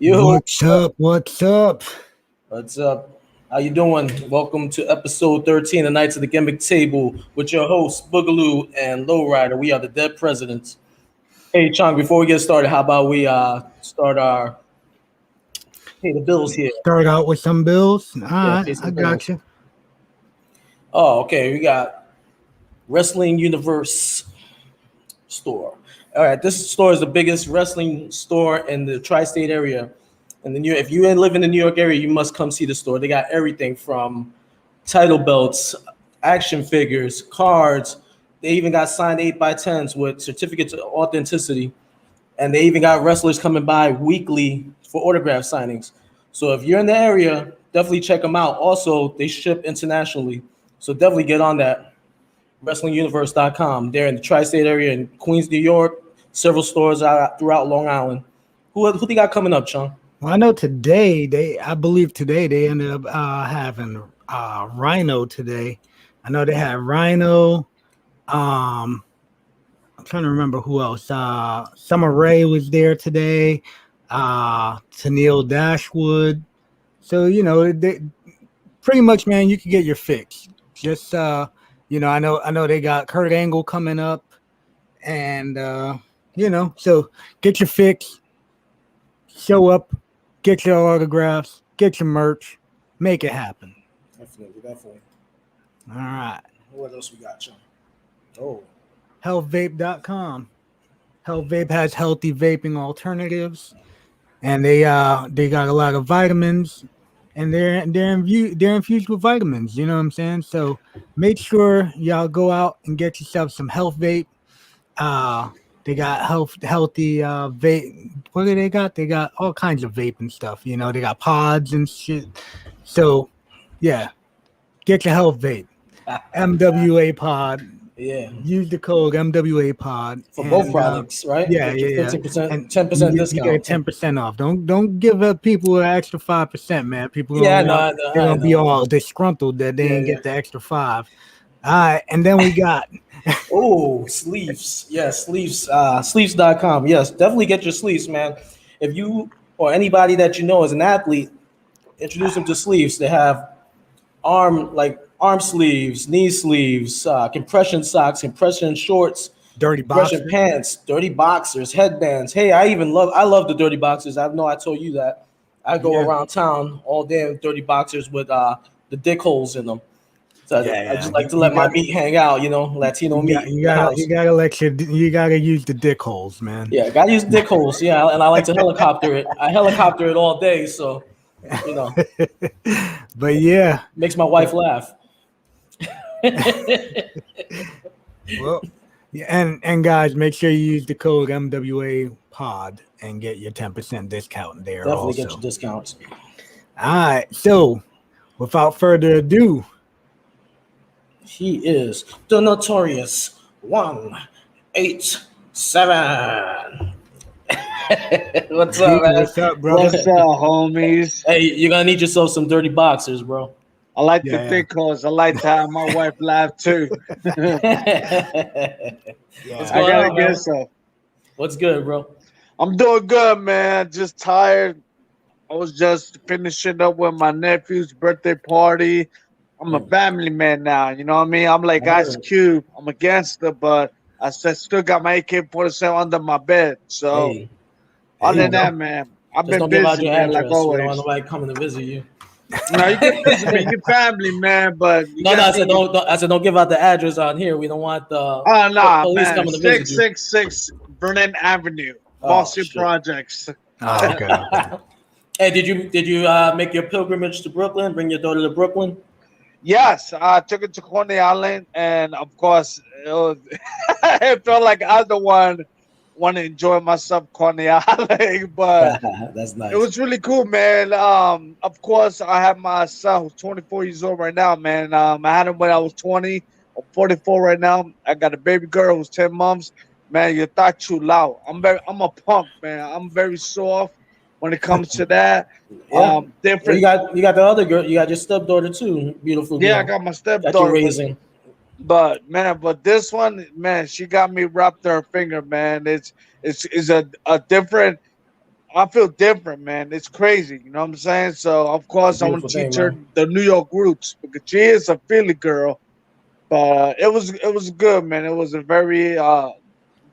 Yo, What's up? What's up? what's up? How you doing? Welcome to episode 13 of Knights of the Gimmick Table with your hosts Boogaloo and Ryda. We are the Dead Presidents. Hey, Chong, before we get started, how about we start our pay the bills here? Start out with some bills. All Yeah, right, pay I some got bills. you. Oh, okay. We got Wrestling Universe store. All right, this store is the biggest wrestling store in the tri-state area. And then if you live in the New York area, you must come see the store. They got everything from title belts, action figures, cards. They even got signed 8x10s with certificates of authenticity. And they even got wrestlers coming by weekly for autograph signings. So if you're in the area, definitely check them out. Also, they ship internationally. So definitely get on that. WrestlingUniverse.com. They're in the tri-state area in Queens, New York. Several stores out throughout Long Island. Who they got coming up, Sean? Well, I know I believe today they ended up having Rhino today. I know they had Rhino. I'm trying to remember who else. Summer Rae was there today. Tennille Dashwood. So they pretty much, man, you can get your fix. Just I know they got Kurt Angle coming up, and so get your fix, show up, get your autographs, get your merch, make it happen. Definitely. All right. What else we got, Sean? Oh, Healthvape.com. Health Vape has healthy vaping alternatives, and they got a lot of vitamins, and they're infused with vitamins. You know what I'm saying? So make sure y'all go out and get yourself some Health Vape. They got healthy vape. What do they got? They got all kinds of vape and stuff. You know, they got pods and shit. So yeah, get your Health Vape. MWA pod. yeah. Use the code MWA pod For both products, right? Yeah, Get your yeah, 15%, and 10% you discount. get 10% off. Don't give up people an extra 5%, man. People Yeah, I gonna know, want, I know, they're I gonna be know. all disgruntled that they Yeah, didn't yeah. get the extra 5. All right, and then we got Oh, sleeves. Yes, sleeves. Sleeves.com. Yes, definitely get your sleeves, man. If you or anybody that you know is an athlete, introduce them to sleeves. They have arm sleeves, knee sleeves, compression socks, compression shorts, dirty compression boxer. pants, dirty boxers, headbands. Hey, I love the dirty boxers. I know I told you that. I go Yeah, around town all day in dirty boxers with the dick holes in them. So I yeah. just like to let my meat hang out, Latino You got meat in the house. you gotta use the dick holes, man. Yeah, gotta use dick holes. Yeah, and I like to helicopter it. I helicopter it all day, so you know, But yeah, makes my wife laugh. well, yeah, and guys, make sure you use the code MWA pod and get your 10% discount there Definitely get also. your discounts. All right, so without further ado, He is the notorious 187. What's up, man? what's up, brother? What's up, homies? Hey, you're gonna need yourself some dirty boxers, bro. I like Yeah, the thick hoes. I like to have my wife laugh too. What's I going gotta on, man? get some. What's good, bro? I'm doing good, man. Just tired. I was just finishing up with my nephew's birthday party. I'm a family man now. You know what I mean? I'm like I Ice heard. Cube. I'm a gangster, but still got my AK-47 under my bed. So Hey, other you than go. that, man, I've just been don't give out busy, your man, like address. We don't want always. nobody coming to visit you. No, you can visit me. You're family, man, but you No, got I said don't give out the address on here. We don't want the Oh nah, police man. coming to visit you. 666 Vernon Avenue, Oh, Boston shit. Projects. Oh, okay. Hey, did you make your pilgrimage to Brooklyn? Bring your daughter to Brooklyn? Yes, I took it to Coney Island, and of course, it felt like I was the one want to enjoy myself Coney Island, but That's nice. it was really cool, man. Of course, I have my son who's 24 years old right now, man. I had him when I was 20. I'm 44 right now. I got a baby girl who's 10 months. Man, you thought you loud. I'm a punk, man. I'm very soft when it comes to that. Yeah. Well, Different. you got the other girl. You got your stepdaughter too. Beautiful girl. Yeah, I got my That you stepdaughter. raising. But man, but this one, man, she got me wrapped her finger, man. It's a different I feel different, man. It's crazy. You know what I'm saying? So of course I want to Beautiful thing, teach her man. the New York roots because she is a Philly girl. But it was good, man. It was a very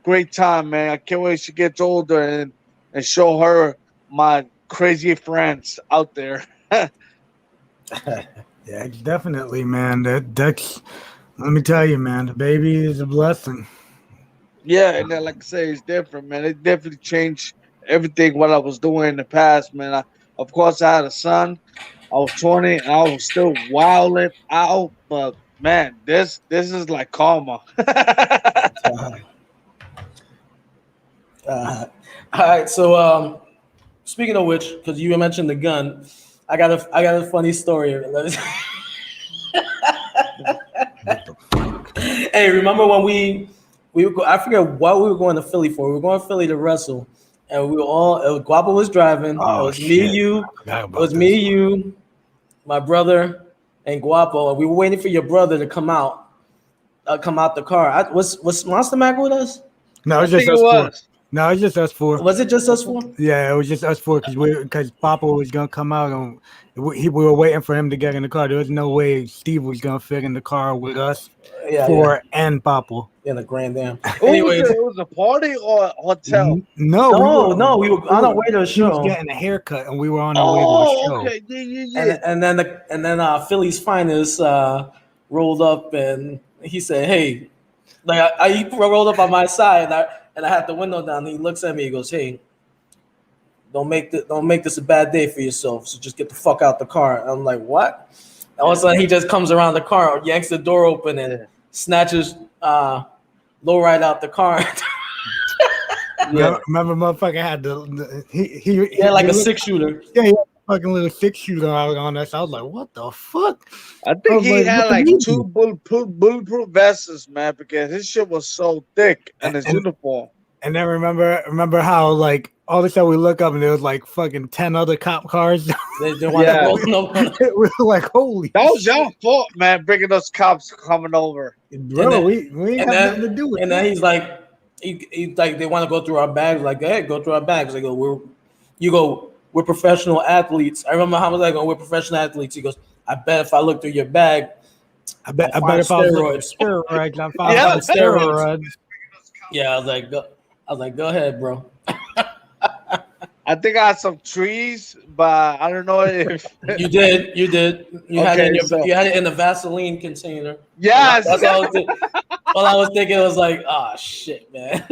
great time, man. I can't wait she gets older and show her my crazy friends out there. Yeah, definitely, man. That's let me tell you, man. The baby is a blessing. Yeah, and then like I say, it's different, man. It definitely changed everything what I was doing in the past, man. Of course, I had a son. I was 20, and I was still wilding out, but man, this is like karma. All right. So, speaking of which, because you mentioned the gun, I got a funny story. Hey, remember when we were I forget what we were going to Philly for. We were going to Philly to wrestle, and we were all. Guapo was driving. It Oh was me, shit! you. I forgot It about was this. me, you, my brother, and Guapo. And we were waiting for your brother to come out the car. Was Monster Mac with us? No, I it's just think it us four. was. No, it's just us four. Was it just us four? Yeah, it was just us four because Papa was gonna come out and we were waiting for him to get in the car. There was no way Steve was gonna fit in the car with us Yeah, four and Papa. in the Grand Dam. Who was it? Anyways, It was a party or a hotel? No, we were on our way to the He was show. getting a haircut, and we were on our way to a Oh, show. okay. Yeah. And then Philly's finest rolled up and he said, "Hey," like he rolled up on my side and I had the window down. And he looks at me. He goes, "Hey, don't make this a bad day for yourself. So just get the fuck out the car." I'm like, "What?" And all of a sudden he just comes around the car, yanks the door open, and snatches low ride out the car. Remember, motherfucker had he Yeah, like a looked- 6-shooter. Yeah, he had a fucking little 6-shooter out on us. I was like, what the fuck? I think was he like, had what like do you two bulletproof vests, man, because his shit was so thick and his uniform. And then remember how like all of a sudden we look up and there was like fucking 10 other cop cars. They want to roll no. We were like, holy That was shit. your fault, man, bringing those cops coming over. Bro, then- we ain't have nothing to do with And it. then he's like, he like they want to go through our bags. Like, hey, go through our bags. I go, we're professional athletes. I remember how I was like, we're professional athletes. He goes, I bet if I look through your bag, I bet I'll find if I was looking at steroids. steroids, I found Yeah. some steroids. Yeah, I was like, go ahead, bro. I think I had some trees, but I don't know if You did. You had Okay, you had it in the Vaseline container. yes, That's all I was thinking. All I was thinking was like, oh shit, man.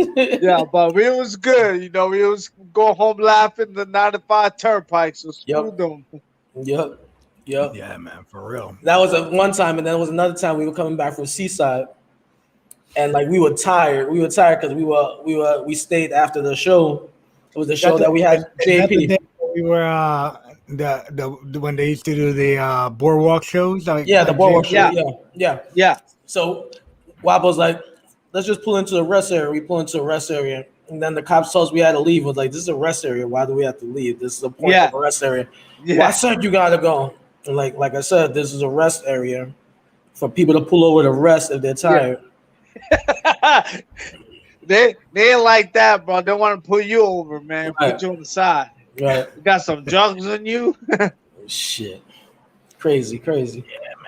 yeah, but we was good. You know, we was go home laughing the 95 turnpike. So screw Yep. them. Yep. Yeah, man, for real. That was one time, and then there was another time we were coming back from Seaside, and like we were tired. We were tired because we stayed after the show. It was the show that we had That's the JP. day we were the when they used to do the boardwalk shows. Like, Yeah, the boardwalk show. Yeah. Yeah. Yeah, So Wabo's like, let's just pull into the rest area. We pull into a rest area. And then the cops told us we had to leave. I was like, this is a rest area. Why do we have to leave? This is the point Yeah. of a rest area. yeah. Well, I said you gotta go. And like I said, this is a rest area for people to pull over to rest if they're tired. they ain't like that, bro. They want to pull you over, man. Right. Put you on the side. Right. You got some drugs in you. Shit. Crazy.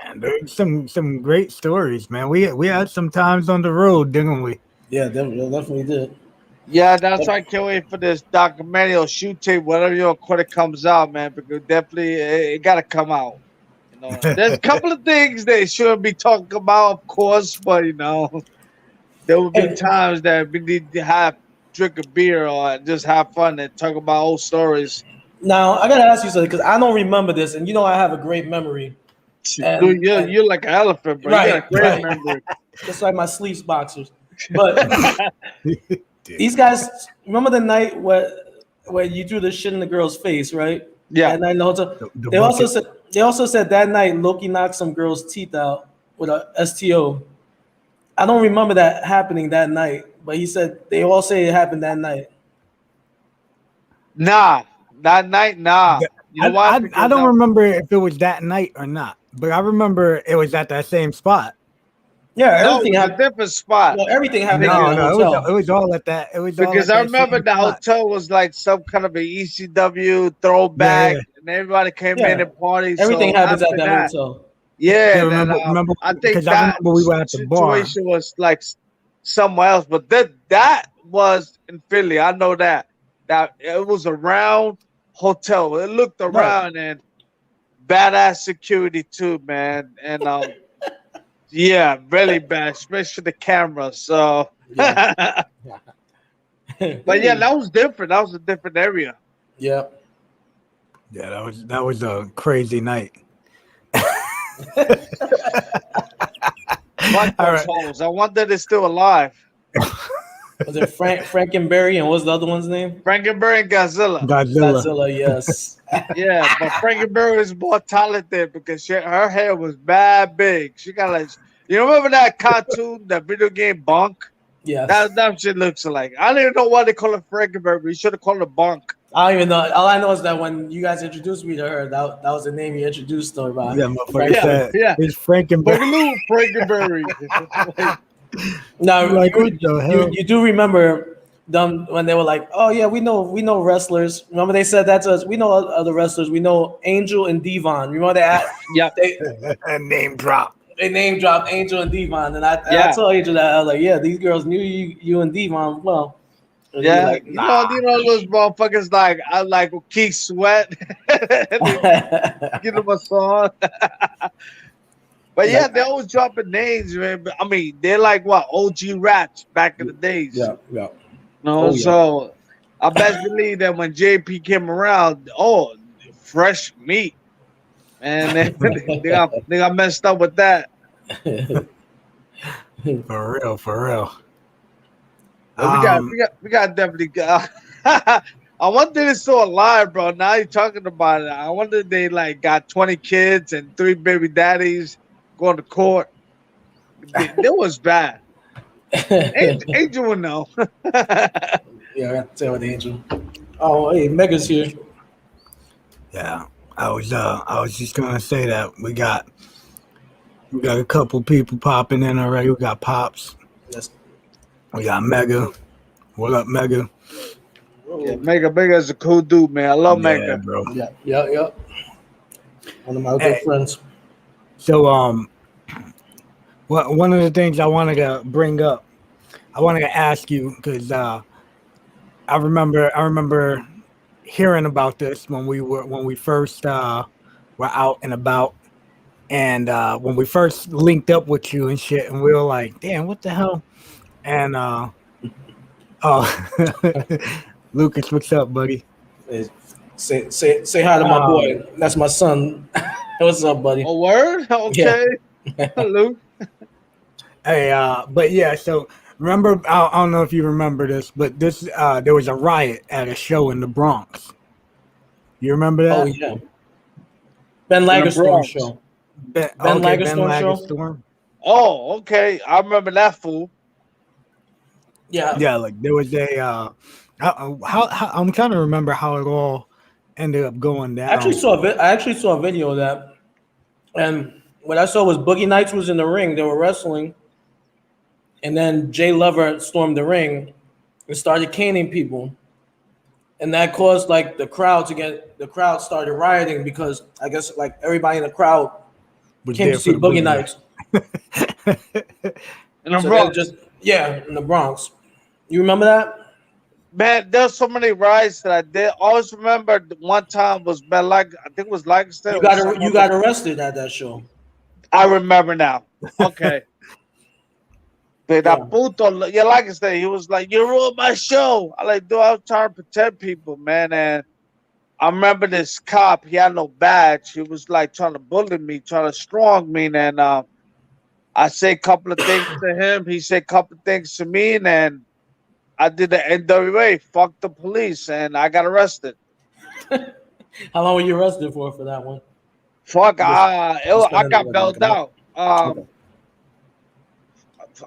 man, there's some great stories, man. We had some times on the road, didn't we? Yeah, definitely did. Yeah, that's why I can't wait for this documentary or shoot tape, whatever you when it comes out, man. Because definitely it got to come out. You know, there's a couple of things they shouldn't be talking about, of course, but you know, there will be times that we need to drink a beer or just have fun and talk about old stories. Now I gotta ask you something because I don't remember this, and you know I have a great memory. And- Dude, you're like an elephant, bro. You got a great memory. Just like my sleeves boxers. But these guys, remember the night where you threw the shit in the girl's face, right? Yeah. That night in the hotel. The They also said that night Loki knocked some girl's teeth out with a STO. I don't remember that happening that night, but he said they all say it happened that night. Nah, that night, nah. You know why? I Because don't remember if it was that night or not, but I remember it was at that same spot. Yeah, No, everything it was a happened. different spot. Well, everything happened No, at the no, hotel. it was all at that. It was all Because at I that remember same the spot. hotel was like some kind of a ECW throwback, Yeah. and everybody came in Yeah. and party. Everything So happens at after that that, hotel. yeah, Yeah, and then remember I think because I that remember we were at the bar. situation was like somewhere else, but that was in Philly. I know that it was a round hotel. It looked Right. around and badass security too, man, and yeah, really bad, especially the camera. So, Yeah. but yeah, that was different. That was a different area. Yeah. Yeah, that was a crazy night. Fuck All those right. hoes. I wonder they're still alive. Was it Frankenberry and what's the other one's name? Frankenberry and Godzilla. Godzilla. Godzilla, yes. Yeah, but Frankenberry is more talented because her hair was bad big. She got like, you remember that cartoon, that video game Bunk? Yes. That shit looks like. I don't even know why they call it Frankenberry. You should have called it Bunk. I don't even know. All I know is that when you guys introduced me to her, that was the name you introduced her by. Yeah, motherfucker said Yeah. it's Frankenberry. Boogaloo Frankenberry. Now Like, what the hell? you do remember them when they were like, "Oh yeah, we know wrestlers." Remember they said that to us. We know other wrestlers. We know Angel and Devon. Remember that? Yeah. Name drop. They name dropped Angel and Devon, and I told Angel that I was like, "Yeah, these girls knew you and Devon well." And he was Yeah, like, you know those motherfuckers like I like Keith Sweat. Give them a song. But yeah, they always dropping names, man. But, I mean, they're like what OG rats back in the days. yeah. No, Oh, yeah. so I best believe that when JP came around, fresh meat, and they got messed up with that. For real. But we got definitely. I wonder if it's still alive, bro. Now you're talking about it. I wonder if they like got 20 kids and 3 baby daddies going to court. That was bad. Angel would know. Yeah, I got to tell with Angel. Oh, hey, Mega's here. Yeah, I was just gonna say that we got a couple people popping in already. We got Pops. Yes. We got Mega. What up, Mega? Yeah, Mega is a cool dude, man. I love Mega, bro. Yeah. One of my good friends. So one of the things I wanted to bring up, I wanted to ask you because I remember hearing about this when we first were out and about, and when we first linked up with you and shit, and we were like, damn, what the hell? And Lucas, what's up, buddy? Hey, say hi to my boy. That's my son. What's up, buddy? A word? Okay. Luke. Hey, but yeah, so remember, I don't know if you remember this, but this there was a riot at a show in the Bronx. You remember that? Oh yeah. Ben Lagerstorm show. Ben Lagerstorm show? Oh, okay. I remember that fool. Yeah. Like there was a how I'm trying to remember how it all ended up going down. I actually saw a video of that, and what I saw was Boogie Nights was in the ring. They were wrestling, and then Jay Lover stormed the ring and started caning people, and that caused like the crowd started rioting because I guess like everybody in the crowd came to see Boogie Nights. In the Bronx. In the Bronx. You remember that? Man, there's so many riots that I did. Always remember one time was I think it was Lancaster. You got arrested at that show. I remember now. Okay. That puto, like I said, he was like, "You ruined my show." I like, dude, I was trying to protect people, man. And I remember this cop. He had no badge. He was like trying to bully me, trying to strong me. And I say a couple of things to him. He said a couple of things to me, and then I did the NWA. Fuck the police, and I got arrested. How long were you arrested for that one? Fuck, I got bailed out. I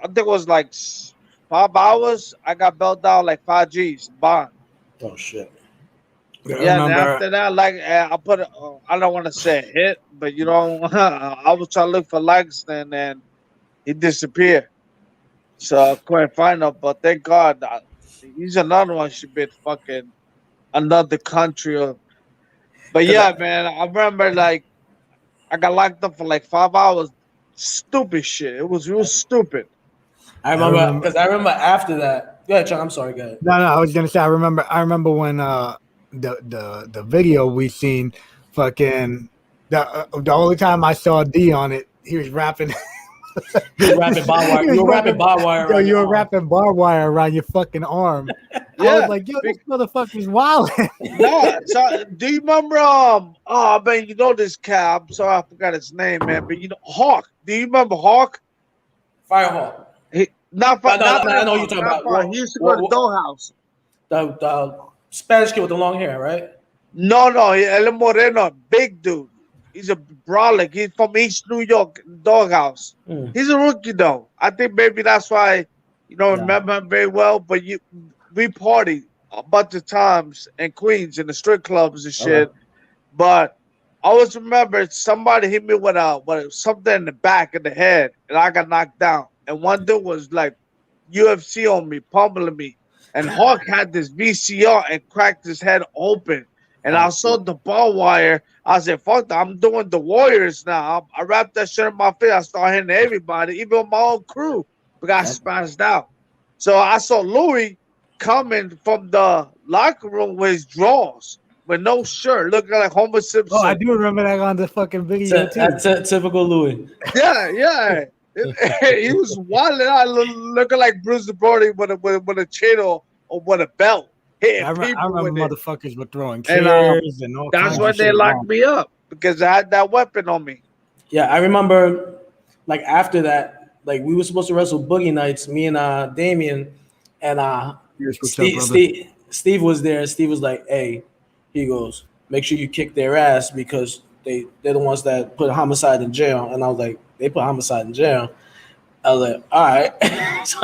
think it was like 5 hours. I got bailed out like 5 G's bond. Oh shit. Yeah, and after that, like I put, I don't want to say a hit, but you know, I was trying to look for Langston, and he disappeared. So I couldn't find him. But thank God, he's another one should be fucking another country. But 'Cause yeah, man, I remember like I got locked up for like 5 hours. Stupid shit. It was real stupid. I remember because I remember after that. Go ahead, Chuck. I'm sorry. Go ahead. No, I was gonna say I remember when the video we seen fucking the only time I saw D on it, he was rapping. You were rapping barbed wire. You were rapping barbed wire. Yo, you were wrapping barbed wire around your fucking arm. I was like, yo, this motherfucker's wilding. No, so, do you remember? Oh man, you know this cat. I'm sorry, I forgot his name, man. But you know Hawk. Do you remember Hawk? Firehawk. I know you're talking about. He used to go to Dollhouse. The Spanish kid with the long hair, right? No, El Moreno, big dude. He's a brolic. He's from East New York, Doghouse. He's a rookie though. I think maybe that's why you don't remember him very well. But we partied a bunch of times in Queens in the strip clubs and shit. Okay. But I always remember somebody hit me with something in the back of the head, and I got knocked down. And one dude was like UFC on me, pummeling me. And Hawk had this VCR and cracked his head open. And I saw the barbed wire. I said, fuck that. I'm doing the Warriors now. I wrapped that shit in my face. I started hitting everybody, even my own crew. We got spazzed out. So I saw Louis coming from the locker room with his drawers, with no shirt, looking like Homer Simpson. Oh, I do remember that on the fucking video, too. That's typical Louis. Yeah. He was wilding out, looking like Bruce Brody with a chin or with a belt. I remember motherfuckers were throwing chairs and all. That's when they locked me up because I had that weapon on me. Yeah, I remember. Like after that, like we were supposed to wrestle Boogie Nights. Me and Damien and Steve was there. Steve was like, "Hey," he goes, "Make sure you kick their ass because they're the ones that put Homicide in jail." And I was like, "They put Homicide in jail." I was like, all right. So,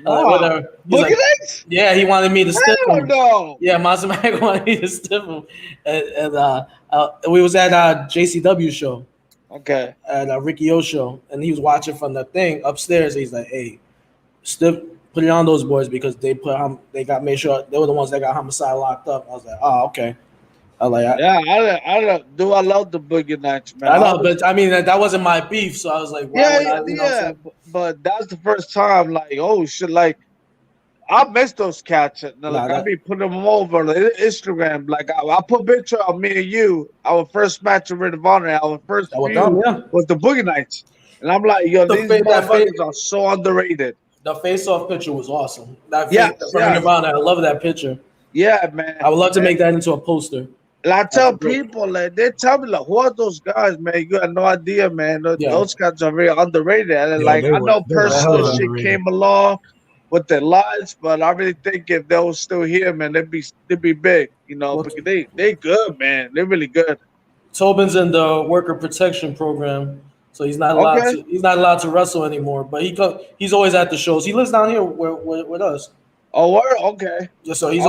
whatever. Like, yeah, he wanted me to stiff him. No. Yeah, Masamak wanted me to stiff him. And we was at JCW show. Okay. At Ricky O show. And he was watching from the thing upstairs. He's like, hey, put it on those boys because they made sure they were the ones that got Homicide locked up. I was like, oh, okay. I love the Boogie Nights, man. I know, but I mean that wasn't my beef, so I was like, but that's the first time, like, oh shit, like I miss those cats. I be putting them over like, Instagram. Like I put a picture of me and you, our first match of Ring of Honor, our first was the Boogie Nights, and I'm like, yo, these motherfuckers are so underrated. The face-off picture was awesome. Ring of Honor, I love that picture. Yeah, man. I would love to make that into a poster. And I tell people, like, they tell me, like, who are those guys, man? You got no idea, man. Those guys are very underrated. And, like, I know personal shit came along with their lives, but I really think if they were still here, man, they'd be big, you know, because they good, man. They're really good. Tobin's in the worker protection program, so he's not allowed to wrestle anymore. But he's always at the shows. He lives down here with us. Oh, word? Okay. Yeah, so he's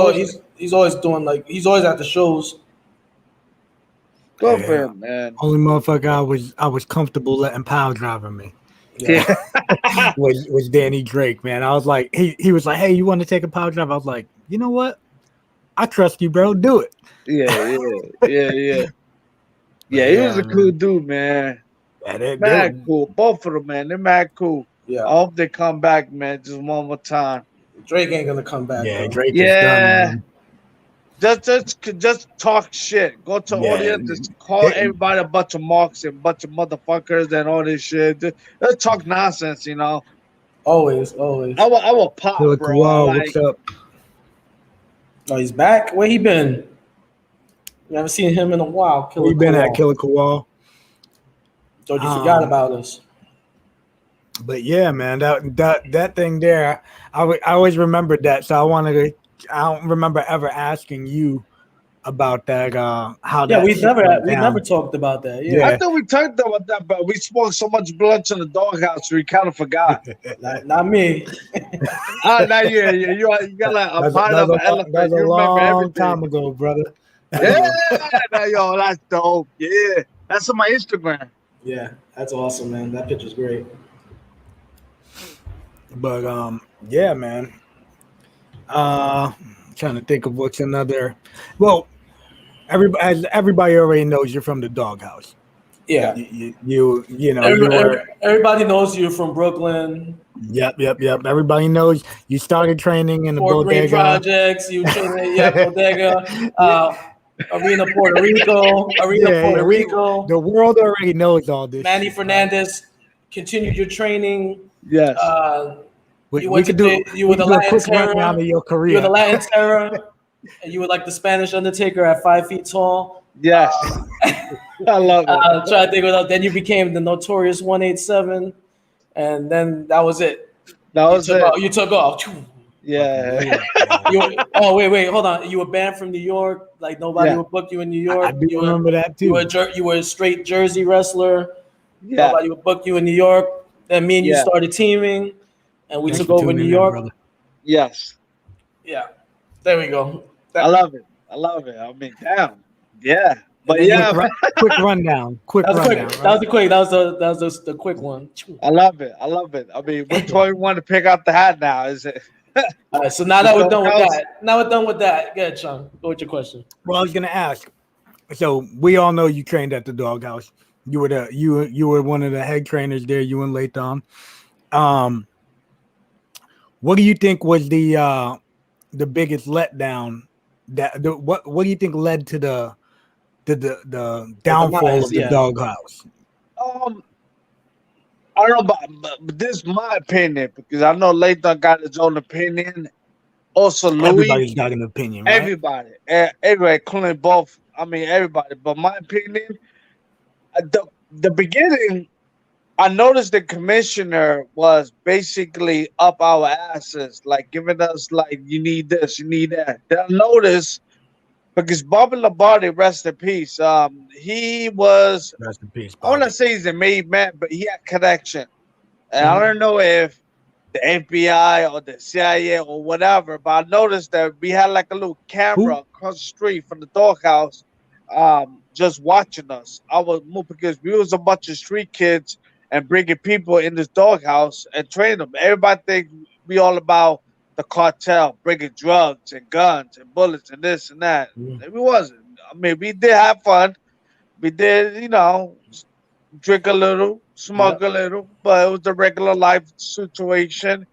always doing he's always at the shows. Good for him, man. Only motherfucker I was comfortable letting power driving me. Yeah. was Danny Drake, man. I was like, he was like, hey, you want to take a power drive? I was like, you know what? I trust you, bro. Do it. Yeah. Yeah, he was a cool dude, man. Yeah, mad cool. Both of them, man. They're mad cool. Yeah. I hope they come back, man, just one more time. Drake ain't gonna come back. Yeah, Drake is done, man. Just talk shit. Go to audience. Just call everybody a bunch of marks and a bunch of motherfuckers and all this shit. Just talk nonsense, you know. Always. I will pop, bro. Wow, what's up? Oh, he's back. Where he been? We haven't seen him in a while. He been at Killer Kowal. Thought you forgot about us. But yeah, man, that thing there, I always remembered that. So I don't remember ever asking you about that. How that? We never talked about that. Yeah, I thought we talked about that, but we smoked so much blunt in the doghouse, we kind of forgot. not me. Not you. You got like a mind of an elephant. That's a long time ago, brother. Yeah, yo, that's dope. Yeah, that's on my Instagram. Yeah, that's awesome, man. That picture's great. But yeah, man. Trying to think of what's another. Well, everybody already knows you're from the doghouse. Yeah. You know you were. Everybody knows you from Brooklyn. Yep. Everybody knows you started training in the Fort Greene bodega. Projects. You trained at Bodega. Arena Puerto Rico. Puerto Rico. The world already knows all this. Manny shit, Fernandez continued your training. Yes. We You were the Latin Terror. Of your career. You were the Latin Terror, and you were like the Spanish Undertaker at 5 feet tall. Yes. I love it. Try to think of it. Then you became the Notorious 187, and then that was it. You took off. Yeah. Wait, hold on. You were banned from New York. Like nobody would book you in New York. I do remember that too. You were a straight Jersey wrestler. Yeah. Nobody would book you in New York. Then me and you started teaming, and we took over New York. Yes. Yeah. There we go. I love it. I mean, damn. Yeah. But quick rundown. That was the quick one. I love it. I mean, which one you want to pick out the hat now? Is it? All right, so now that we're done with that, Go ahead, Sean. Go with your question. Well, I was gonna ask. So we all know you trained at the doghouse. You were one of the head trainers there. You and Latham. What do you think was the biggest letdown? What do you think led to the downfall of the doghouse? I don't know, but this is my opinion because I know Latham got his own opinion. Also, Louis. Everybody's got an opinion, right? Everybody, including both. I mean, everybody. But my opinion, the beginning, I noticed the commissioner was basically up our asses, like giving us like, you need this, you need that. Then I noticed because Bobby Lombardi, rest in peace. He was, rest in peace, I want to say he's a made man, but he had connection. And I don't know if the FBI or the CIA or whatever, but I noticed that we had like a little camera across the street from the doghouse, just watching us. I was moved because we was a bunch of street kids and bringing people in this doghouse and training them. Everybody think we all about the cartel, bringing drugs and guns and bullets and this and that. It wasn't. I mean, we did have fun. We did, drink a little, smoke a little, but it was a regular life situation.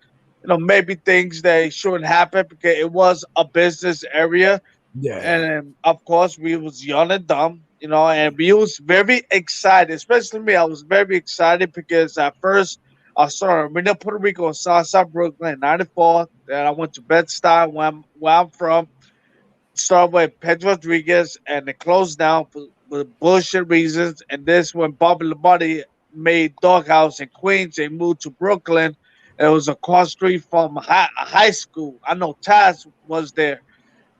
Maybe things that shouldn't happen because it was a business area. Yeah. And of course, we was young and dumb, and we was very excited, especially me. I was very excited because at first I started in Puerto Rico, Southside Brooklyn, 94. Then I went to Bed-Stuy, where I'm from. Started with Pedro Rodriguez, and it closed down for bullshit reasons. And this when Bobby Lombardi made Doghouse in Queens, they moved to Brooklyn. It was across street from a high school. I know Taz was there.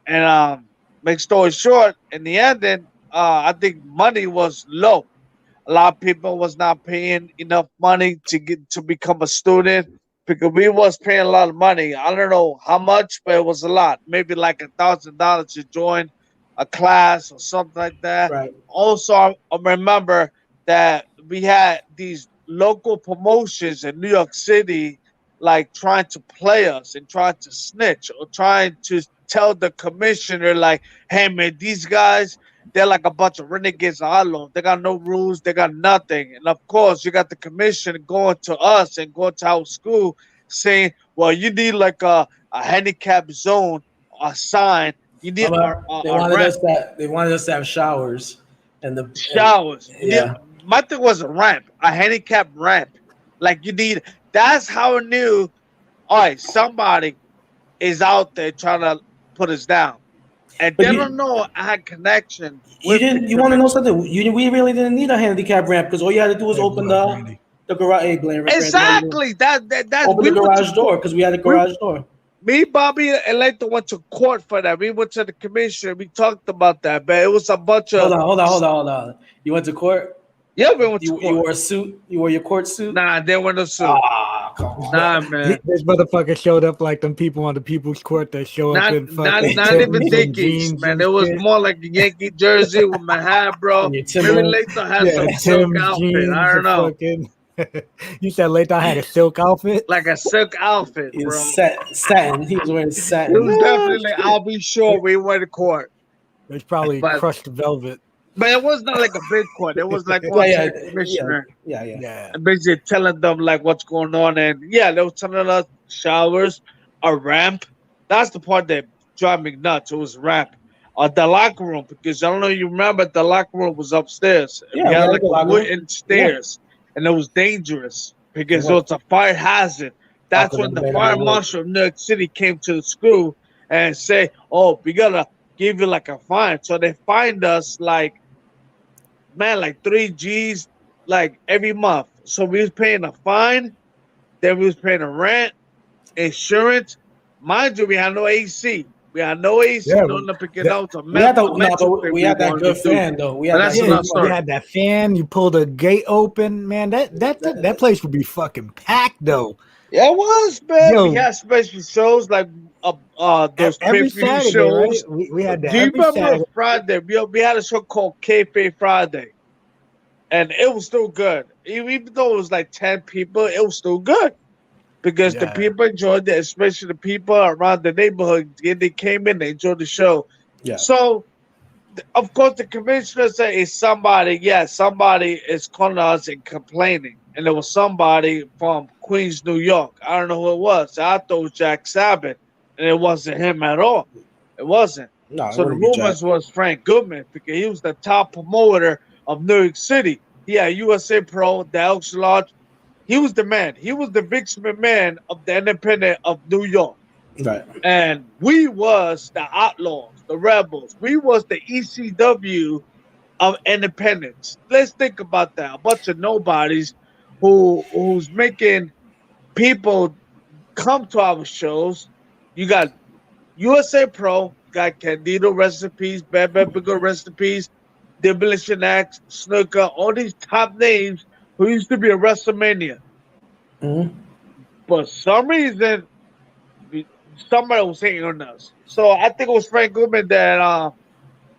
And make story short, in the ending, I think money was low. A lot of people was not paying enough money to become a student because we was paying a lot of money. I don't know how much, but it was a lot. Maybe like $1,000 to join a class or something like that. Right. Also, I remember that we had these local promotions in New York City, like trying to play us and trying to snitch or trying to tell the commissioner, like, hey, man, these guys, they're like a bunch of renegades in Harlem. They got no rules. They got nothing. And, of course, you got the commission going to us and going to our school saying, well, you need like a handicap zone, a sign. You need they wanted us to have showers. And the showers. Yeah. My thing was a ramp, a handicap ramp. Like you need, that's how I knew, all right, somebody is out there trying to put us down. And they don't know I had connection. You want to know something? We really didn't need a handicap ramp because all you had to do was open the garage. Exactly. That's open the garage door because we had a garage door. Me, Bobby, and Latham went to court for that. We went to the commissioner. We talked about that, but it was a bunch of. Hold on. You went to court? Yeah, we went to court. You wore a suit? You wore your court suit? Nah, they were no suit. Nah, man. This motherfucker showed up like them people on the People's Court that show up in fucking not even Dickies, man. It was more like a Yankee jersey with my hat, bro. Maybe Latham had some silk outfit. I don't know. You said Layton had a silk outfit. like a silk outfit, He bro. was satin. He was wearing It satin. was definitely. I'll be sure we went to court, It's probably but crushed velvet. it was not like a big court. It was like Yeah, one yeah, commissioner. yeah. Yeah. And basically telling them like what's going on, and yeah, they were telling us showers, a ramp. That's the part that drive me nuts. It was ramp, the locker room, because I don't know if you remember the locker room was upstairs. Yeah, We we had had like the a locker room. wooden stairs, and it was dangerous because It it was. was a fire hazard. That's Because when of the the way fire that it was. marshal of New York City came to the school and say, "Oh, we gotta give you like a fine." So they fined us like, man, like 3 G's like every month. So we was paying a fine, then we was paying a rent, insurance. Mind you, we had no AC. We had no AC, Yeah, no nothing. That was a We had mental but we had that wanted good to do. fan though. We But had that's that yeah, another good story. you had that fan. You pulled a gate open, man. That place would be fucking packed though. Yeah, it was, man. Yo, We had special shows like those every pay-per-view Saturday, right? shows. We had that Do you every remember Saturday. Friday? We had a show called Kayfabe Friday, and it was still good. Even though it was like 10 people, it was still good because the Yeah. people enjoyed it, especially the people around the neighborhood. They came in, they enjoyed the show. Yeah. So, of course, the commissioner said it's somebody. Yeah, somebody is calling us and complaining, and there was somebody from Queens, New York. I don't know who it was. I thought it was Jack Sabbath, and it wasn't him at all. It wasn't. No, it So the wouldn't be Jack. rumors was Frank Goodman because he was the top promoter of New York City. Yeah, USA Pro, the Elks Lodge. He was the man. He was the Vince McMahon of the Independent of New York. Right. And we was the Outlaws, the Rebels. We was the ECW of independence. Let's think about that. A bunch of nobodies who's making people come to our shows. You got USA Pro, got Candido recipes, Bad Bad Bigger recipes, Demolition Axe, Snooker, all these top names who used to be at WrestleMania. Mhm. For some reason, somebody was hating on us. So I think it was Frank Goodman that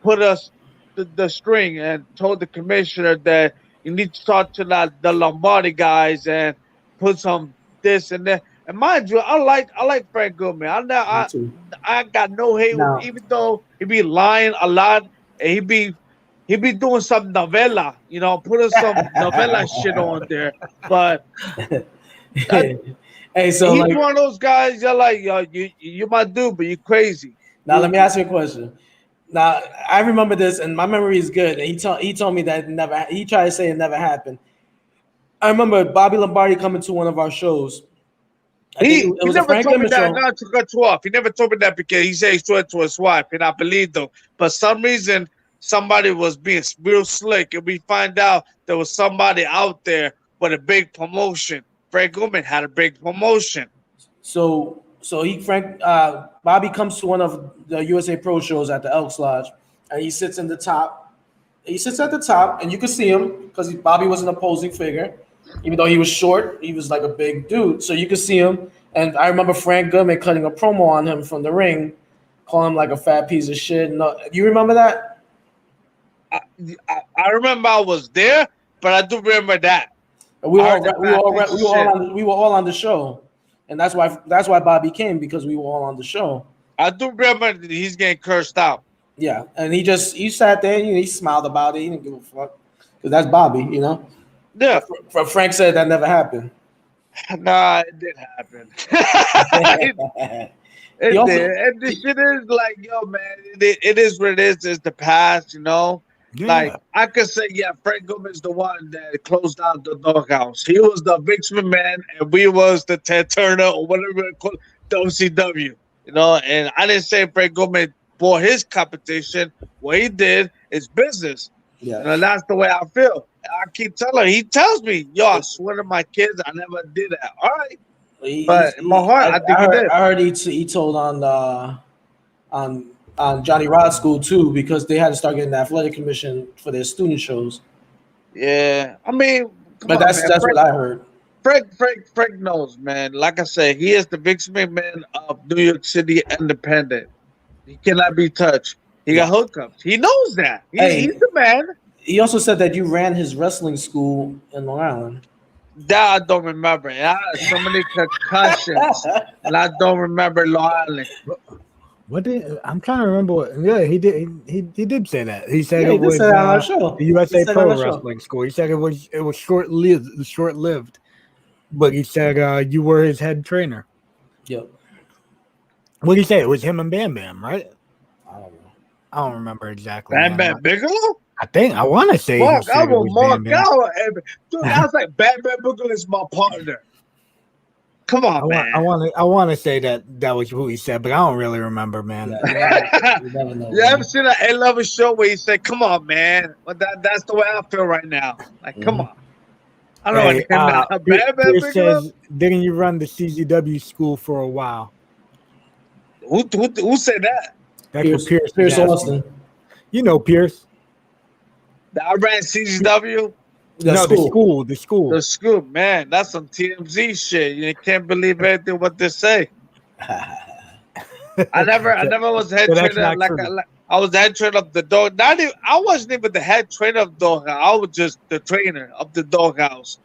put us the string and told the commissioner that you need to talk to the Lombardi guys and put some this and that. And mind you, I like Frank Goodman. Me too. I got no hate No. with, even though he be lying a lot and he be doing some novella, putting some novella shit on there. But Hey, so he's like, one of those guys. You're like, yo, you my dude, but you crazy. now let me ask you a question. Now I remember this, and my memory is good. And he told me that it never. He tried to say it never happened. I remember Bobby Lombardi coming to one of our shows. I think it was a never Frank told me Goodman that. show. Not to cut you off. He never told me that because he said he saw it to his wife, and I believed him. But some reason, somebody was being real slick, and we find out there was somebody out there with a big promotion. Frank Goodman had a big promotion. So Bobby comes to one of the USA Pro shows at the Elks Lodge, and he sits in the top. He sits at the top, and you can see him because Bobby was an opposing figure. Even though he was short, he was like a big dude. So you could see him. And I remember Frank Goodman cutting a promo on him from the ring, calling him like a fat piece of shit. No, you remember that? I remember I was there, but I do remember that. We were all on the show, and that's why Bobby came, because we were all on the show. I do remember that he's getting cursed out. Yeah, and he sat there, he smiled about it. He didn't give a fuck, because that's Bobby, Yeah. Frank said that never happened. Nah, it did happen. It He also- did. And this shit is like, yo, man, it is what it is. It's the past, Yeah. Like, I could say, yeah, Frank Goodman's the one that closed down the doghouse. He was the Vince McMahon, and we was the Ted Turner, or whatever it called, the OCW. And I didn't say Frank Goodman bought his competition. What he did is business. Yeah. And that's the way I feel. I keep telling him. He tells me, yo, I swear to my kids, I never did that. All right. But in my heart, I think he did. I heard he told on Johnny Rod School too, because they had to start getting the athletic commission for their student shows. Yeah. I mean, But that's what I heard. Frank knows, man. Like I said, he is the Vince McMahon of New York City Independent. He cannot be touched. He got hookups. He knows that. He's the man. He also said that you ran his wrestling school in Long Island. That I don't remember. I had so many concussions, and I don't remember Long Island. What did I'm trying to remember? Yeah, he did say that. He said Yeah, it he did was say that on our show. the USA He said it on Pro our show. Wrestling School. He said it was short-lived. But he said you were his head trainer. Yep. What did he say? It was him and Bam Bam, right? I don't know. I don't remember exactly. Bam man. Bam Boogaloo? I want to say he Fuck, I said it will was mark Bam Bam. out. Dude, I was like, Bam Bam Boogaloo is my partner. Come on, man. I want to say that was who he said, but I don't really remember, man. Yeah, you never know. You ever seen an A-Level show where he said, come on, man? But that's the way I feel right now. Like, come on. I don't want to hear that. Bam Bam Pierce Boogaloo? says, didn't you run the CZW school for a while? Who said that? That's what Pierce Pierce is asking. Austin. You know Pierce. I ran CZW? The school. The school, man. That's some TMZ shit. You can't believe anything what they say. I never was head trainer. I was the head trainer of the dog. I wasn't even the head trainer of the doghouse. I was just the trainer of the doghouse.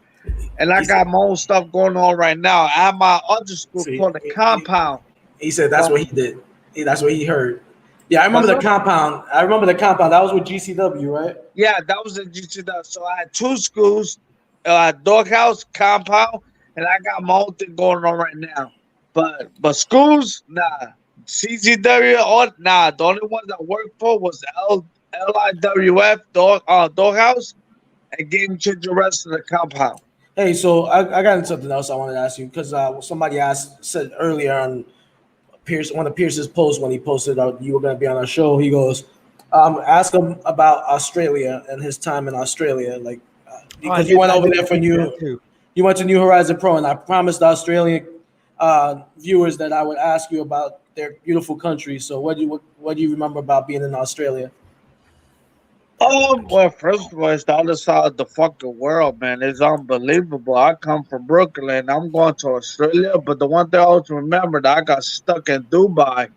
And I got my own stuff going on right now. I have my other school called the Compound. He said that's what he did. That's what he heard. Yeah, I remember the Compound. That was with GCW, right? Yeah, that was in GCW. So I had two schools, Doghouse, Compound, and I got my own thing going on right now. But schools, nah. CZW, nah. The only ones I worked for was LIWF, Doghouse, and Game Changer Wrestling, the Compound. Hey, so I got something else I wanted to ask you because somebody said earlier on one of Pierce's posts when he posted out you were going to be on our show. He goes, ask him about Australia and his time in Australia, like because you went over there for you went to New Horizon Pro, and I promised the Australian viewers that I would ask you about their beautiful country. So what do you remember about being in Australia? Well, first of all, it's the other side of the fucking world, man. It's unbelievable. I come from Brooklyn. I'm going to Australia, but the one thing I always remember that I got stuck in Dubai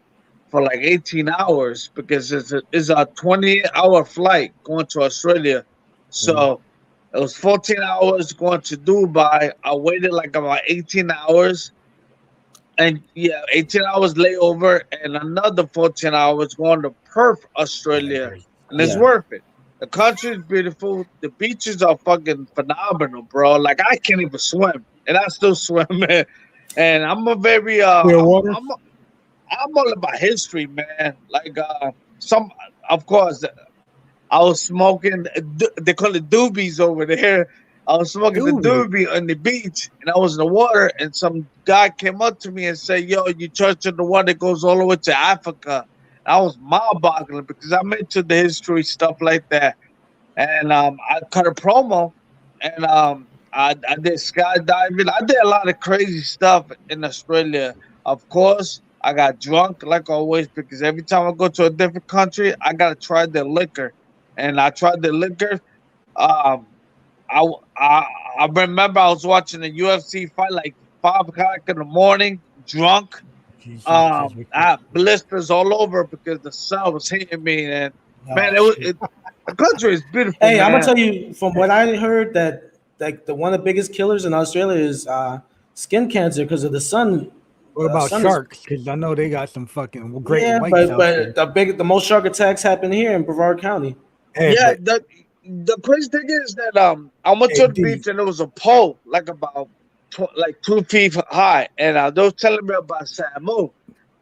for like 18 hours because it's a 20-hour flight going to Australia. So it was 14 hours going to Dubai. I waited like about 18 hours. And 18 hours layover and another 14 hours going to Perth, Australia. And it's worth it. The country is beautiful. The beaches are fucking phenomenal, bro. Like I can't even swim, and I still swim, man. And I'm a very I'm all about history, man. Like of course, I was smoking. They call it doobies over there. I was smoking the doobie on the beach, and I was in the water, and some guy came up to me and said, "Yo, you church in the water that goes all the way to Africa." I was mind-boggling because I'm into the history stuff like that, and I cut a promo, and I did skydiving. I did a lot of crazy stuff in Australia. Of course, I got drunk like always because every time I go to a different country, I gotta try the liquor, and I tried the liquor. I remember I was watching a UFC fight like 5 o'clock in the morning, drunk. I had blisters all over because the sun was hitting me, and the country is beautiful. Hey, man. I'm gonna tell you from what I heard that like one of the biggest killers in Australia is skin cancer because of the sun. What about sharks? Because I know they got some fucking great whites out there. But the most shark attacks happen here in Brevard County. Hey, the crazy thing is that I went to the beach and there was a pole like about 2 feet high, and they was telling me about Samu.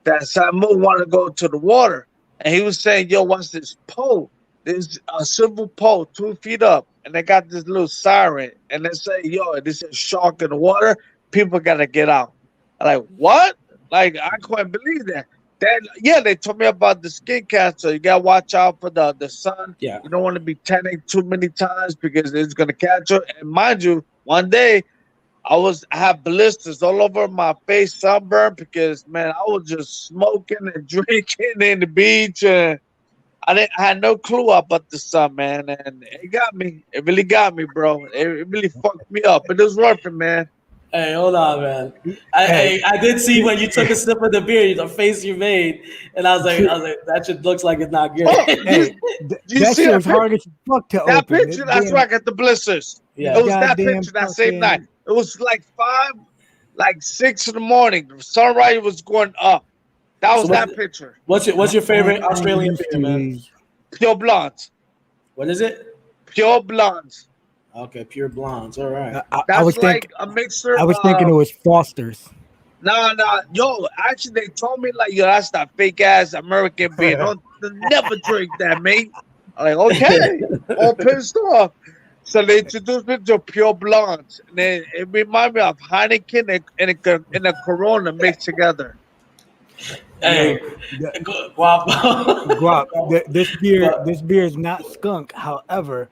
That Samu wanted to go to the water, and he was saying, "Yo, what's this pole? There's a silver pole 2 feet up, and they got this little siren, and they say, yo, this is shark in the water. People gotta get out." I'm like, what? Like I couldn't believe that. Then they told me about the skin cancer. You gotta watch out for the sun. Yeah, you don't want to be tanning too many times because it's gonna catch you. And mind you, one day I have blisters all over my face, sunburn, because man, I was just smoking and drinking in the beach, and I had no clue about the sun, man, and it got me. It really got me, bro. It really fucked me up, but it was worth it, man. Hey, hold on, man. I did see when you took a sip of the beer, the face you made, and I was like, that shit looks like it's not good. Oh, hey, that shit was hard as fuck to open. That picture, that's why I got the blisters. Yeah. It was that picture that same night. It was like 6 in the morning. The sunrise was going up. That was So that picture. What's your favorite I ain't Australian used beer, to man? these. Pure blondes. What is it? Pure blondes. Okay, pure blondes. All right. I That's was like thinking. a mixture I was thinking it of. was Foster's. Nah. Yo, actually, they told me, like, yo, that's that fake ass American beer. Don't never drink that, mate. I'm like, okay. All pissed off. So they introduced me to pure blondes. And then it reminded me of Heineken and a Corona mixed together. Hey, Yeah. guap. Guap, this But- beer is not skunk. However,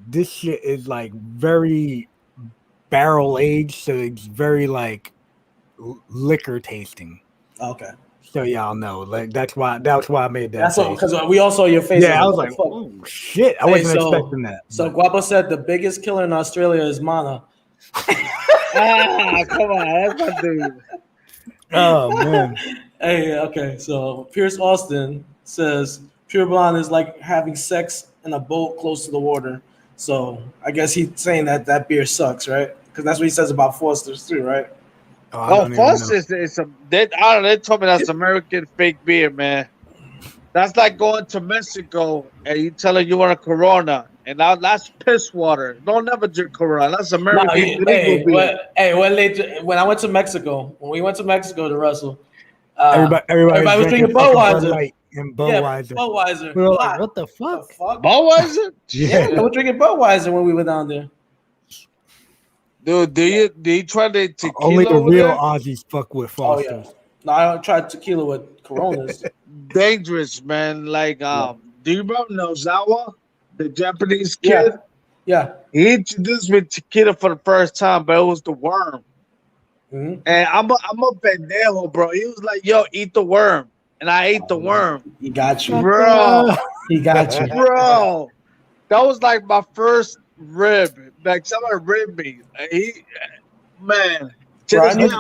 this shit is like very barrel aged, so it's very like liquor tasting. Okay. So y'all know, like that's why I made that. That's face. because we all saw your face. Yeah, I was like, fuck. oh shit, I Hey, wasn't expecting that. So but- Guapo said the biggest killer in Australia is Mana. Come on. That's my dude. oh man, Hey, okay. So Pierce Austin says pure blonde is like having sex in a boat close to the water. So I guess he's saying that beer sucks, right? Because that's what he says about Foster's too, right? I Oh, don't even know. Foster's is some. I don't know. They told me that's American fake beer, man. That's like going to Mexico and you tell her you want a Corona, and now that's piss water. Don't never drink Corona. That's American legal beer. When I went to Mexico, when we went to Mexico to wrestle, Everybody was drinking fucking Budweiser. Bud Light and Budweiser. Yeah, Budweiser. We were like, Why? what the fuck? The fuck? Budweiser? Yeah, we were drinking Budweiser when we were down there. Dude, do you try the tequila Only the over real there? Aussies fuck with Oh Foster's. yeah. No, I tried tequila with Coronas. Dangerous, man. Like, do you remember Nozawa, the Japanese Yeah. kid? Yeah. He introduced me to tequila for the first time, but it was the worm. Mhm. And I'm a pendejo, bro. He was like, yo, eat the worm. And I ate the worm. He got you. Bro, He got you. bro. That was like my first rib. Like somebody ribbed me. Man. To Bro, this day,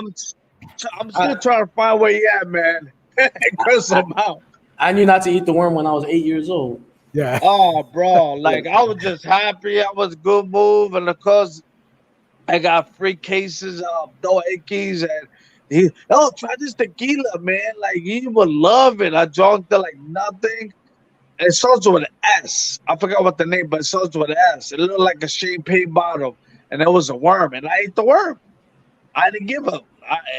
I'm still trying to find where he at, man. Curse him out. I knew not to eat the worm when I was 8 years old. Yeah. Oh, bro. Like, I was just happy. I was a good move. And of course, I got free cases of Dos Equis. And try this tequila, man. Like, you would love it. I drank it like nothing. And it starts with an S. I forgot what the name, but it starts with an S. It looked like a champagne bottle. And it was a worm. And I ate the worm. I didn't give up.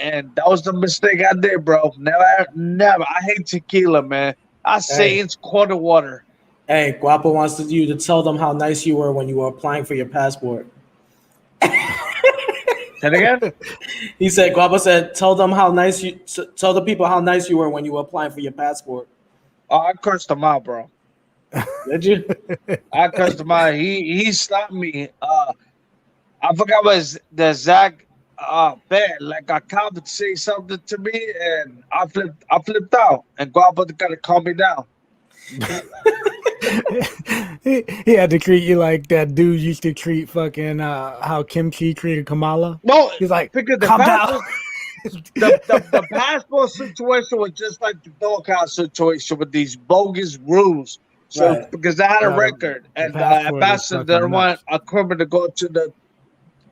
And that was the mistake I did, bro. Never. I hate tequila, man. I say it's quarter water. Hey, Guapo wants you to tell them how nice you were when you were applying for your passport. Say it again? He said, Guapo said, tell the people how nice you were when you were applying for your passport. Oh, I cursed him out, bro. Did you? I cursed him out. He stopped me. I forgot what the Zach bad. Like a cop would say something to me, and I flipped out, and Guapo gotta calm me down. he had to treat you like that dude used to treat fucking how Kimchi treated Kamala. No, He's like, because calm down. the passport situation was just like the doghouse situation with these bogus rules. So Right. because I had a Yeah, record, the and passport is ambassador fucking didn't want nuts. a criminal to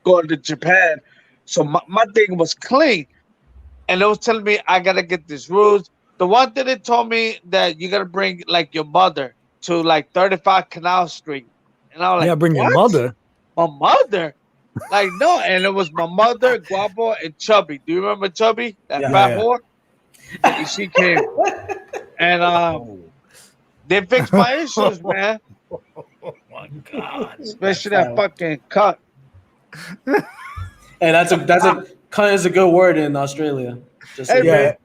go to Japan. So my thing was clean, and they was telling me I gotta get these rules. The one thing they told me that you gotta bring like your mother to like 35 Canal Street, and I was like, Yeah, bring your "What? mother. My mother?" Like, no, and it was my mother, Guapo, and Chubby. Do you remember Chubby? That Yeah. fat Yeah. whore? And she came. And they fixed my issues, man. Oh my god. Especially that fucking cut. Hey, cunt is a good word in Australia. Just so Hey, you know. man.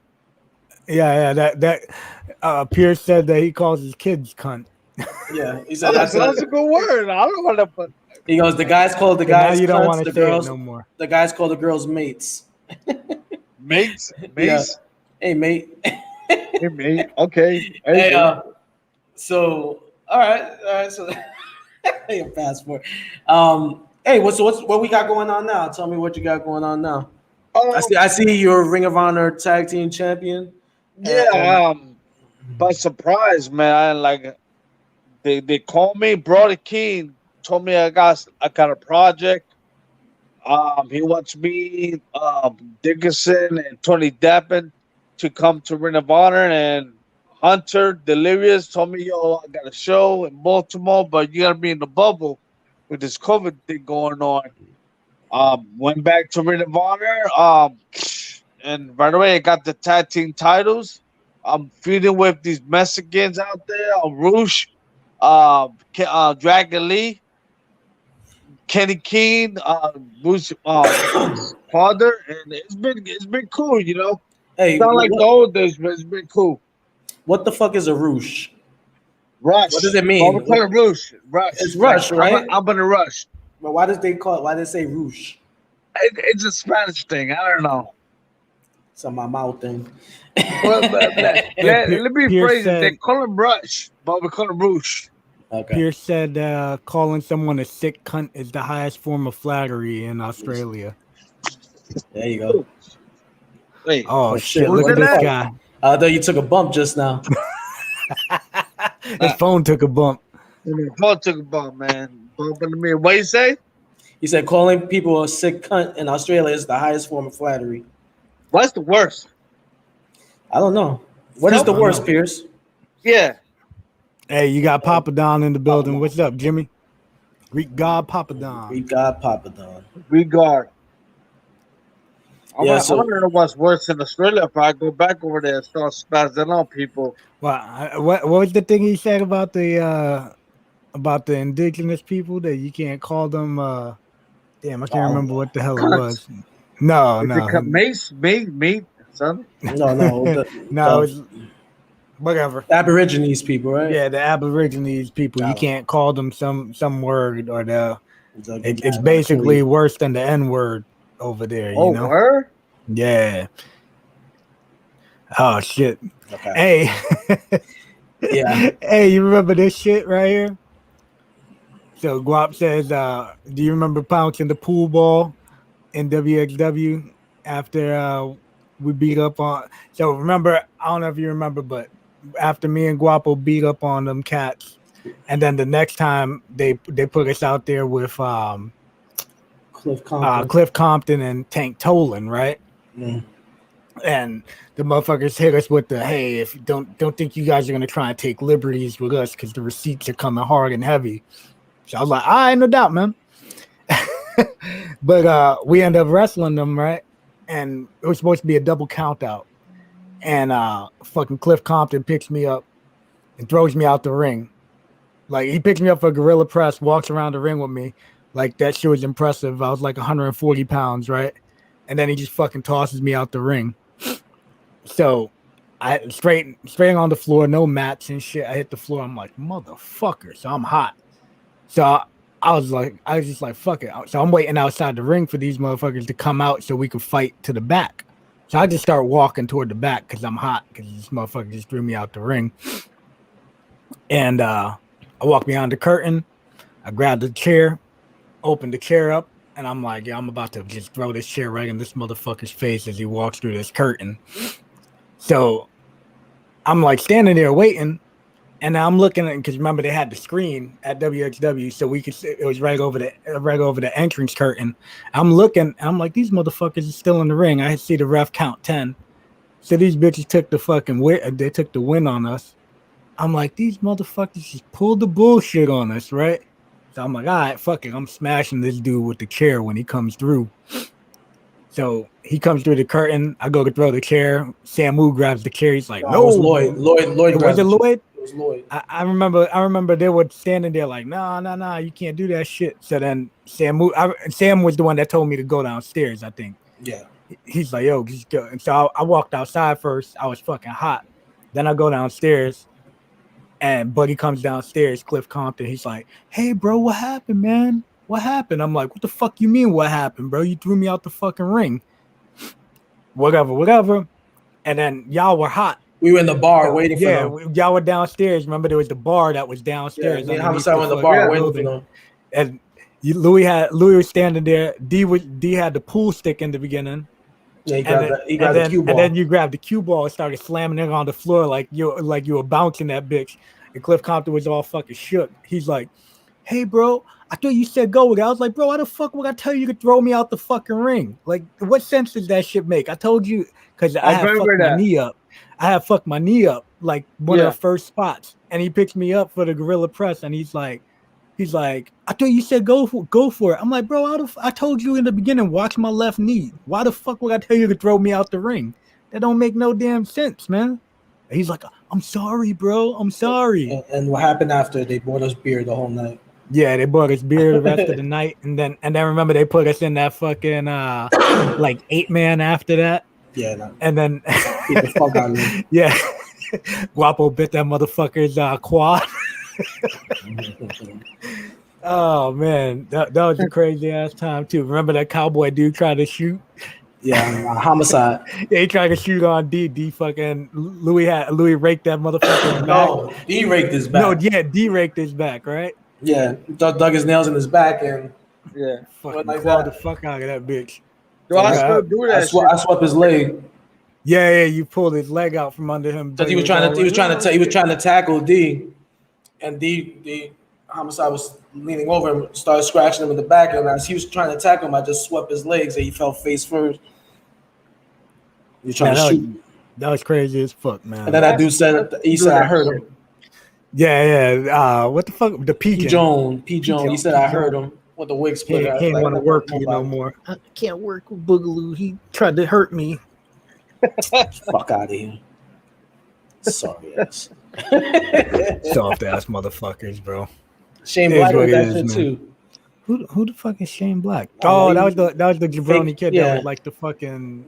Yeah. That Pierce said that he calls his kids cunt. Yeah. He Oh, said that's a good word. I don't want to put. he goes, the guys call the So now guys you don't cunts, want the to say it girls no more. the guys call the girls mates. Mates? Yeah. Hey mate. Hey, mate. Okay. Hey, so all right, so your passport. Hey, what we got going on now? Tell me what you got going on now. I see you're a Ring of Honor tag team champion. Yeah, but surprise, man. Like they called me, Brody King told me I got a project. He wants me, Dickinson, and Tony Deppen to come to Ring of Honor. And Hunter Delirious told me, yo, I got a show in Baltimore, but you got to be in the bubble with this COVID thing going on. Went back to Ring of Honor. And right away, I got the tag team titles. I'm feuding with these Mexicans out there, Roosh, Dragon Lee, Kenny Keene, Bruce father, and it's been cool, you know. Hey, It's not like the old days, but it's been cool. what the fuck is a roosh? Rush. What does it mean? I'm calling Rush. Rush. It's rush, right? I'm gonna rush. But why does they call it? Why they say roosh? It's a Spanish thing. I don't know. It's on my mouth thing. Let me Pierce phrase it. said- They call him Rush, but we call him Roosh. Okay. Pierce said calling someone a sick cunt is the highest form of flattery in Australia. There you go. Wait. Oh, Oh, shit! shit. Look at Look this at guy. I thought you took a bump just now. His phone took a bump. Paul took a bump, man. Bump into me. What you say? He said calling people a sick cunt in Australia is the highest form of flattery. What's the worst? I don't know. What is the I don't worst, know. Pierce? Yeah. Hey, you got Papa Don in the building. What's up, Jimmy? Greek God Papa Don. We got Papa Don. Regard. I Yeah, want to know what's worse in Australia if I go back over there and start spazzing on people. Well, what was the thing he said about the indigenous people that you can't call them? Damn, I can't remember what the hell it was. No, Mace, meat, son. No. no, it's whatever. Aborigines people, right? Yeah, the Aborigines people. You can't call them some word or it's basically worse than the N word over there. You know? Word? Yeah. Oh shit. Okay. Hey. Yeah. Hey, you remember this shit right here? So Guap says, do you remember pouncing the pool ball in WXW after we beat up on? So remember, I don't know if you remember, but after me and Guapo beat up on them cats, and then the next time they put us out there with Cliff Compton and Tank Tolan, right? Mm. And the motherfuckers hit us with the, hey, if you don't think you guys are gonna try and take liberties with us because the receipts are coming hard and heavy. So I was like, all right, no doubt, man. But we ended up wrestling them, right? And it was supposed to be a double count out. And fucking Cliff Compton picks me up and throws me out the ring. Like, he picks me up for a gorilla press, walks around the ring with me. Like, that shit was impressive. I was like 140 pounds, right? And then he just fucking tosses me out the ring. So I straight on the floor, no mats and shit. I hit the floor. I'm like, motherfucker. So I'm hot. So I was just like, fuck it. So I'm waiting outside the ring for these motherfuckers to come out so we could fight to the back. So I just start walking toward the back because I'm hot because this motherfucker just threw me out the ring. And I walk behind the curtain. I grab the chair, open the chair up, and I'm like, yeah, I'm about to just throw this chair right in this motherfucker's face as he walks through this curtain. So I'm like standing there waiting. And I'm looking at, because remember they had the screen at WXW, so we could see it was right over the entrance curtain. I'm looking, and I'm like, these motherfuckers are still in the ring. I see the ref count 10. So these bitches took the fucking they took the win on us. I'm like, these motherfuckers just pulled the bullshit on us, right? So I'm like, all right, fuck it. I'm smashing this dude with the chair when he comes through. So he comes through the curtain. I go to throw the chair. Samu grabs the chair. He's like, no. It was Lloyd. Lloyd. Was it Lloyd? It was Lloyd. I remember they were standing there like, nah, you can't do that shit. So then Sam was the one that told me to go downstairs, I think. Yeah. He's like, yo, just go. And so I walked outside first. I was fucking hot. Then I go downstairs, and Buddy comes downstairs, Cliff Compton. He's like, hey, bro, what happened, man? What happened? I'm like, what the fuck you mean what happened, bro? You threw me out the fucking ring. Whatever. And then y'all were hot. We were in the bar waiting for them. Y'all were downstairs. Remember, there was the bar that was downstairs. Yeah, Homicide was in the bar waiting for them. And Louis was standing there. D had the pool stick in the beginning. Yeah, he grabbed the cue ball. And then you grabbed the cue ball and started slamming it on the floor like you were bouncing that bitch. And Cliff Compton was all fucking shook. He's like, hey, bro, I thought you said go with it. I was like, bro, why the fuck would I tell you to throw me out the fucking ring? Like, what sense does that shit make? I told you because I had fucked my knee up. I had fucked my knee up like one of the first spots, and he picks me up for the gorilla press, and he's like, I thought you said go for it. I'm like, bro, I told you in the beginning, watch my left knee. Why the fuck would I tell you to throw me out the ring? That don't make no damn sense, man. And he's like, I'm sorry, bro. I'm sorry. And what happened after? They bought us beer the whole night. Yeah, they bought us beer the rest of the night, and then remember they put us in that fucking like 8-man after that. Yeah, no. And then Get the fuck out of me. Yeah, Guapo bit that motherfucker's quad. Oh man, that was a crazy ass time too. Remember that cowboy dude tried to shoot? Yeah, homicide. Yeah, he tried to shoot on D. D fucking Louis raked that motherfucker's back. No, D raked his back. No, yeah, D raked his back, right? Yeah, dug his nails in his back and fucking like clawed that. the fuck out of that bitch. Yo, I still do that. I swept his leg. Yeah, you pulled his leg out from under him. Because he was trying to tackle D, and D homicide was leaning over him, started scratching him in the back, and as he was trying to tackle him, I just swept his legs and he fell face first. He was trying to shoot. That was crazy as fuck, man. And then that dude said I heard him. Yeah. What the fuck? The P Jones. He said I heard him with the wig splitter. He didn't want to work with you no more. I can't work with Boogaloo. He tried to hurt me. Fuck out of here. Sorry ass. Soft ass motherfuckers, bro. Shane Black with that shit too. Who the fuck is Shane Black? Oh, that was the jabroni kid that was like the fucking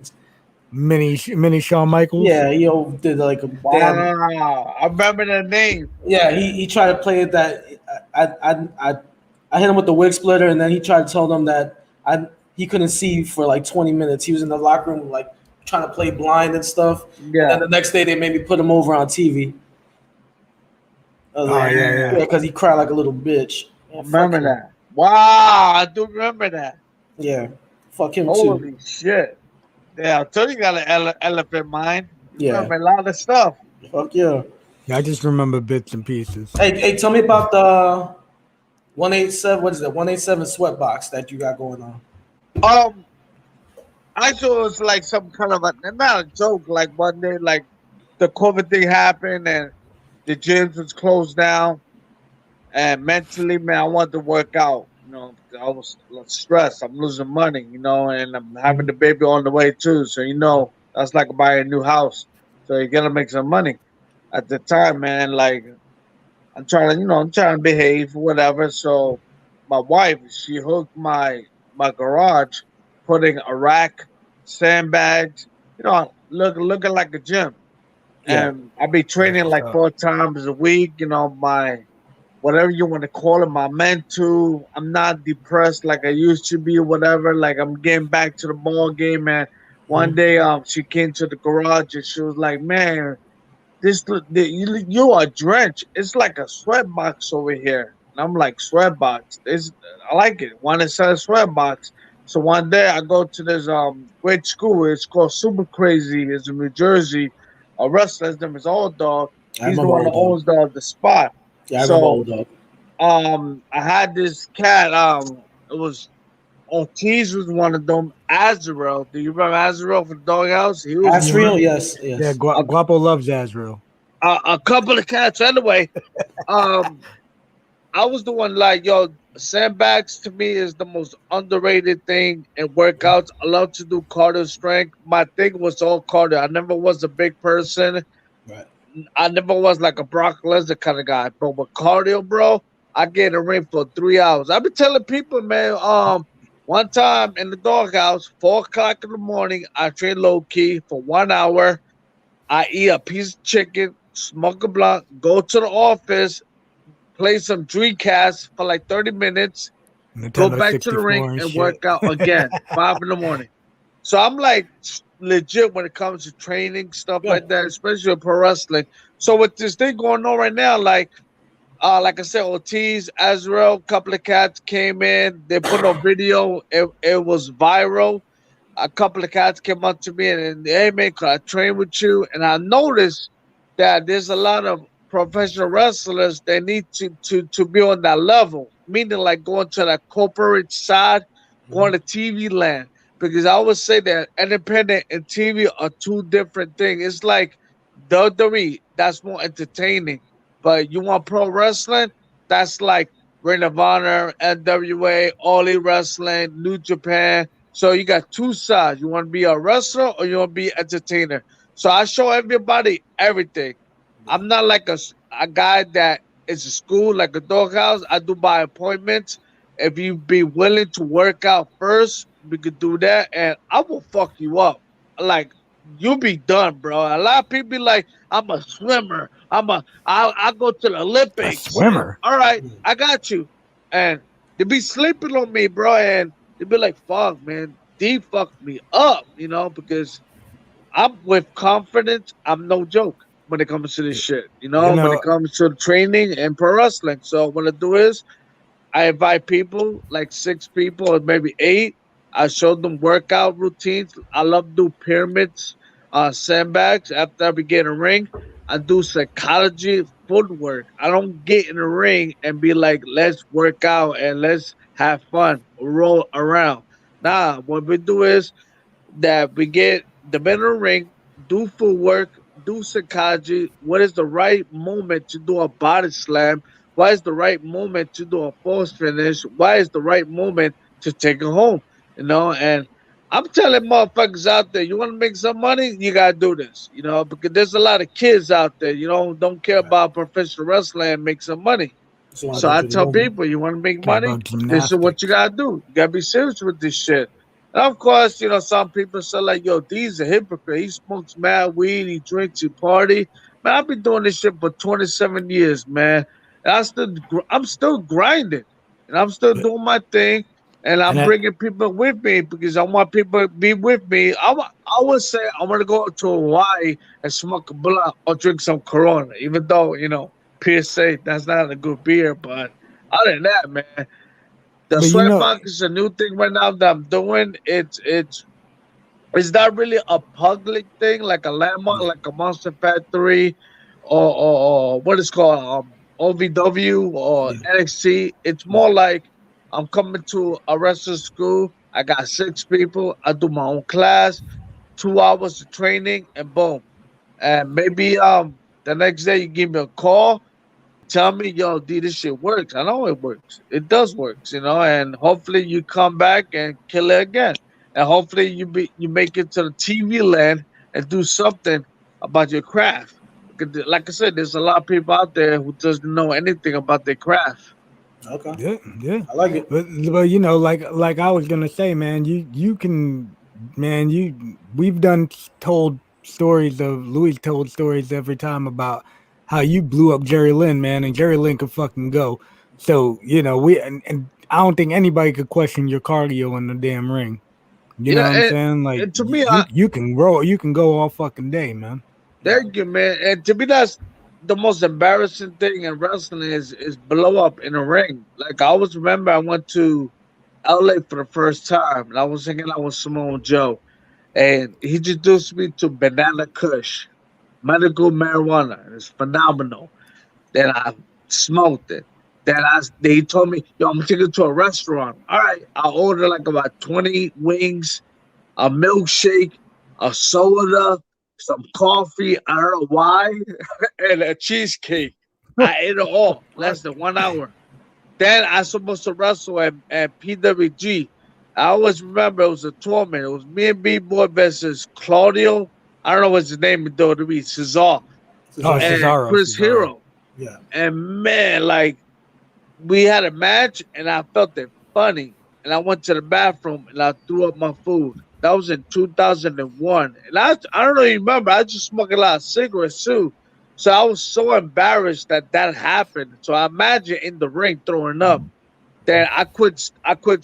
mini Shawn Michaels. Yeah, he did like a wow. I remember the name. Yeah, he tried to play it that I hit him with the wig splitter, and then he tried to tell them that he couldn't see for like 20 minutes. He was in the locker room like trying to play blind and stuff. Yeah. And then the next day they made me put him over on TV. Yeah. Because he cried like a little bitch. I remember that. Wow, I do remember that. Yeah, fuck him too. Holy shit. Yeah, I told you got an elephant mind. You remember a lot of stuff. Fuck yeah. Yeah, I just remember bits and pieces. Hey, tell me about the 187. What is it? 187 sweatbox that you got going on. I thought it was like some kind of not a joke. Like one day, like the COVID thing happened and the gyms was closed down. And mentally, man, I wanted to work out. You know, I was stressed. I'm losing money, you know, and I'm having the baby on the way too. So, you know, that's like buying a new house. So you gotta make some money. At the time, man, like I'm trying to behave, whatever. So my wife, she hooked my garage, putting a rack, sandbags, you know, looking like a gym. Yeah. And I be training like 4 times a week, you know, my whatever you want to call it, my mental. I'm not depressed like I used to be or whatever. Like I'm getting back to the ball game, man. One day she came to the garage and she was like, man, you are drenched. It's like a sweat box over here. And I'm like, sweat box. I like it. Want to sell a sweat box. So one day I go to this great school. It's called Super Crazy. It's in New Jersey. A wrestler's name is Old Dog. He's the one that owns the spot. Yeah, I remember Old Dog. I had this cat. It was Ortiz was one of them. Azrael. Do you remember Azrael from Doghouse? He was Azrael, yes. Yeah, Guapo loves Azrael. A couple of cats. Anyway, I was the one like, yo, sandbags to me is the most underrated thing in workouts. I love to do cardio strength. My thing was all cardio. I never was a big person. Right. I never was like a Brock Lesnar kind of guy. But with cardio, bro, I get in the ring for 3 hours. I've been telling people, man, one time in the doghouse, 4 o'clock in the morning, I train low key for 1 hour. I eat a piece of chicken, smoke a blunt, go to the office, play some Dreamcast for like 30 minutes, go back to the ring and work out again, 5 in the morning. So I'm like legit when it comes to training, stuff like that, especially with pro wrestling. So with this thing going on right now, like I said, Ortiz, Azrael, a couple of cats came in. They put on video. It was viral. A couple of cats came up to me and hey, man, could I train with you? And I noticed that there's a lot of professional wrestlers, they need to be on that level, meaning like going to that corporate side, going to TV land. Because I would say that independent and TV are two different things. It's like WWE, that's more entertaining. But you want pro wrestling, that's like Ring of Honor, NWA, All Elite Wrestling, New Japan. So you got two sides. You want to be a wrestler or you want to be entertainer. So I show everybody everything. I'm not like a guy that is a school, like a doghouse. I do by appointments. If you be willing to work out first, we could do that, and I will fuck you up. Like you'll be done, bro. A lot of people be like, "I'm a swimmer. I'll go to the Olympics." A swimmer. All right, I got you. And they be sleeping on me, bro, and they be like, "Fuck, man, they fucked me up," because I'm with confidence. I'm no joke when it comes to this shit, when it comes to training and pro wrestling. So what I do is I invite people, like 6 people or maybe 8. I show them workout routines. I love to do pyramids, sandbags. After I begin a ring, I do psychology, footwork. I don't get in the ring and be like, let's work out and let's have fun, roll around. Nah, what we do is that we get the middle ring, do footwork, do psychology. What is the right moment to do a body slam? Why is the right moment to do a false finish? Why is the right moment to take it home? And I'm telling motherfuckers out there, you want to make some money, you gotta do this. Because there's a lot of kids out there, don't care about professional wrestling and make some money. So I tell people, you want to make money, this is what you gotta do. You gotta be serious with this shit. And of course, some people say like, yo, D's a hypocrite. He smokes mad weed, he drinks, he party. Man, I've been doing this shit for 27 years, man. And I'm still grinding, and I'm still doing my thing, and I'm bringing people with me because I want people to be with me. I would say I want to go to Hawaii and smoke a blunt or drink some Corona, even though PSA that's not a good beer. But other than that, man, the Sweatbox is a new thing right now that I'm doing. It's not really a public thing like a landmark, like a Monster Factory, or what is called OVW or NXT. It's more like I'm coming to a wrestling school. I got 6 people. I do my own class, 2 hours of training, and boom. And maybe the next day you give me a call, tell me, yo, D, this shit works. I know it works. It does work, and hopefully you come back and kill it again. And hopefully you make it to the TV land and do something about your craft. Like I said, there's a lot of people out there who doesn't know anything about their craft. Okay. Yeah. I like it. But like I was gonna say, man, you can, man, we've told stories of Louis told stories every time about how you blew up Jerry Lynn, man, and Jerry Lynn could fucking go. So and I don't think anybody could question your cardio in the damn ring. You know what I'm saying? Like to me, you can roll, you can go all fucking day, man. Thank you, man. And to me, that's the most embarrassing thing in wrestling is blow up in a ring. Like I always remember I went to LA for the first time and I was hanging out with Samoa Joe and he introduced me to Banana Kush, medical marijuana. And it's phenomenal. Then I smoked it. Then he told me, yo, I'm gonna take it to a restaurant. All right, I ordered like about 20 wings, a milkshake, a soda, some coffee, I don't know why, and a cheesecake. I ate it all, less than 1 hour. Then I was supposed to wrestle at PWG. I always remember it was a tournament. It was me and B-Boy versus Claudio. I don't know what's his name in WWE, Cesaro. And Chris Hero. Yeah. And man, like, we had a match, and I felt it funny. And I went to the bathroom, and I threw up my food. That was in 2001. And I don't really remember. I just smoked a lot of cigarettes, too. So I was so embarrassed that happened. So I imagine in the ring throwing up. Then I quit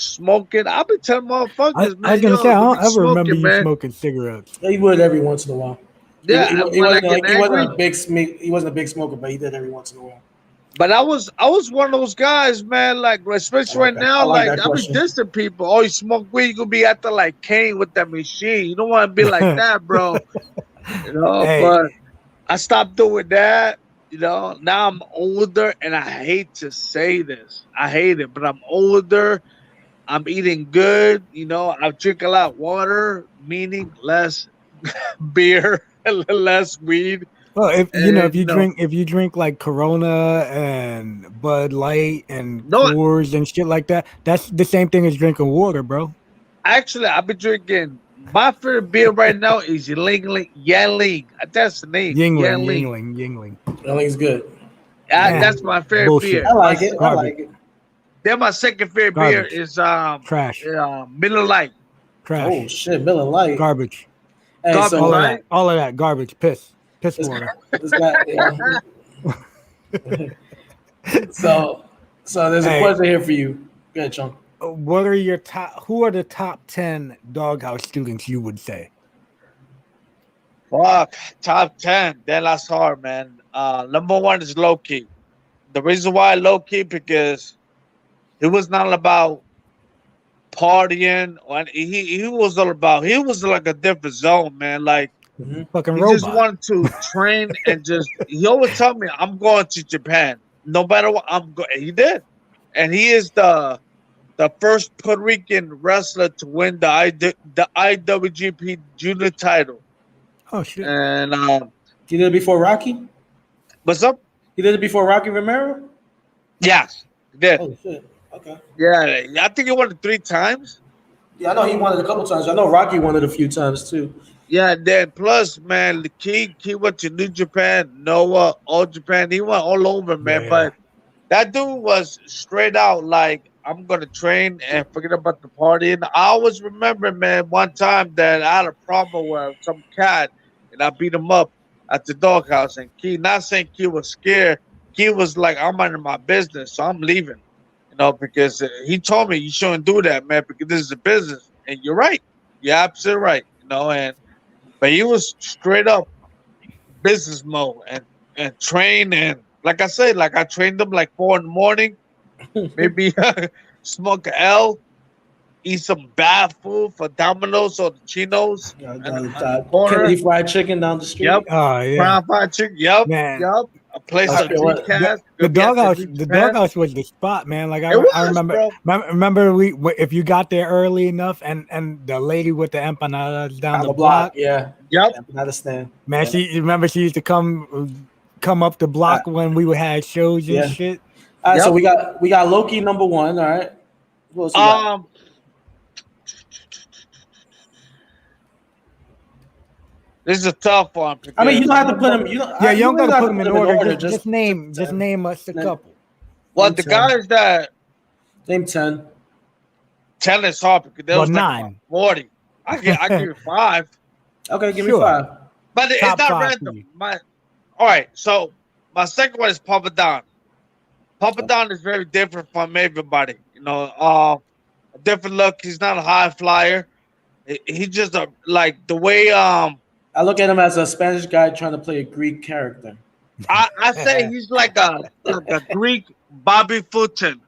smoking. I've been telling motherfuckers, man. I was going to say, I don't ever remember you smoking cigarettes. Yeah, he would every once in a while. Yeah, he wasn't a big smoker, but he did every once in a while. But I was one of those guys, man. Like, especially right now, like I be dissing people. Oh, you smoke weed, you gonna be acting like Kane with that machine. You don't want to be like that, bro. But I stopped doing that. You know, now I'm older, and I hate to say this. I hate it, but I'm older. I'm eating good. You know, I drink a lot of water, meaning less beer, less weed, Well, if you know, and if you drink like Corona and Bud Light and no, Coors and shit like that, that's the same thing as drinking water, bro. actually, I've been drinking. My favorite beer right now is Yangling. That's the name, Yingling, Yangling. Yingling, Yingling. I think it's good. Man, That's my favorite bullshit. beer. I like it. I Garbage. like it. Then my second favorite beer Garbage. is Trash. Miller Lite. Trash. Oh shit, Miller Lite. Garbage. Hey, Garbage, so right? All of that. Garbage. Piss this, water. this guy, yeah. so there's a Hey. question here for you. Go ahead, Chunk. What are your top? Who are the top 10 doghouse students you would say? Fuck, top 10. Then that's hard, man. Number one is low key. The reason why low key because it was not about partying, or he was all about. He was like a different zone, man. Like Fucking he robot. just wanted to train and just. He always tell me, "I'm going to Japan, no matter what I'm going." He did, and he is the first Puerto Rican wrestler to win the IWGP Junior title. Oh shit. And He did it before Rocky. what's up? He did it before Rocky Romero. Yes, he did. Oh shit. Okay. Yeah, I think he won it 3 times. Yeah, I know he won it a couple times. I know Rocky won it a few times too. Yeah, then plus, man, the he went to New Japan, Noah, All Japan. He went all over, man. Yeah. But that dude was straight out like, I'm gonna train and forget about the party. And I always remember, man, one time that I had a problem with some cat, and I beat him up at the doghouse. And Key, not saying Key was scared, Key was like, I'm minding my business, so I'm leaving. You know, because he told me you shouldn't do that, man, because this is a business. And you're right. You're absolutely right. You know, but he was straight up business mode and train, and like I said, like I trained him like 4 in the morning, maybe smoke a L, eat some bad food for Domino's or the Chinos. Kennedy Fried Chicken down the street. Yep. Oh yeah. Brown fried chicken. Yep. Man. Yep. A place I'll of tell you what, G-Cast. The doghouse was the spot, man. Like It was, I remember, bro. remember if you got there early enough, and the lady with the empanadas down the block, Yeah. Yep. Empanada stand. man. She remember she used to come up the block when we would have shows and Yeah. shit. All right, Yep. so we got Loki number 1. All right. Who else we got? This is a tough one. I mean, you don't have to put him. You don't gotta have put them in order. Just Just name us a couple. Well, name the 10. guys that Name 10. 10 is hard because there was like 9. 40. I give you 5. Okay, give me Sure. 5. But it's Top not 5 random. for you. All right, so my second one is Papa Don. Papa Don is very different from everybody. You know, a different look. He's not a high flyer. He just like the way I look at him as a Spanish guy trying to play a Greek character. I say he's like a Greek Bobby Fulton.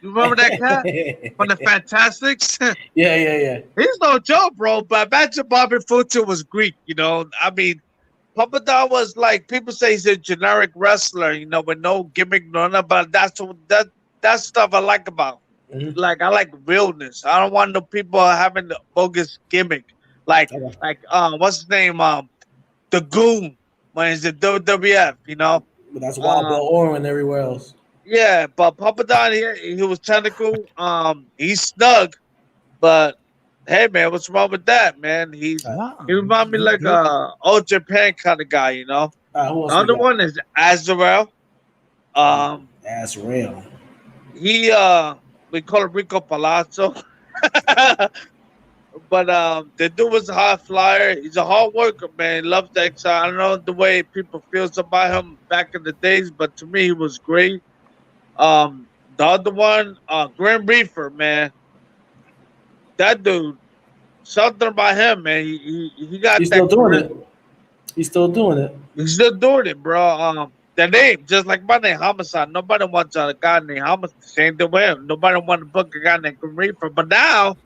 You remember that cat from the Fantastics? Yeah. He's no joke, bro. But imagine Bobby Fulton was Greek. You know, I mean, Papa Don was like, people say he's a generic wrestler, you know, with no gimmick, no nothing. But that's stuff I like about. Mhm. Like I like realness. I don't want no people having the bogus gimmick. Like what's his name? The Goon when he's in WWF, you know. But that's Wild Bill Owen everywhere else. Yeah, but Papa Don here, he was technical. He's snug, but hey man, what's wrong with that, man? He reminds me like old Japan kind of guy, you know. Who else The other one is Azrael. That's real. He we call him Rico Palazzo. But the dude was a high flyer. He's a hard worker, man. He loves the exercise. I don't know the way people feels about him back in the days, but to me he was great. The other one, Grim Reaper, man. That dude, something about him, man. He got He's that still doing grit. it. He's still doing it. He's still doing it, bro. The name, just like my name, Homicide. Nobody wants a guy named Homicide. Same thing with him. Nobody wants to book a guy named Grim Reaper. But now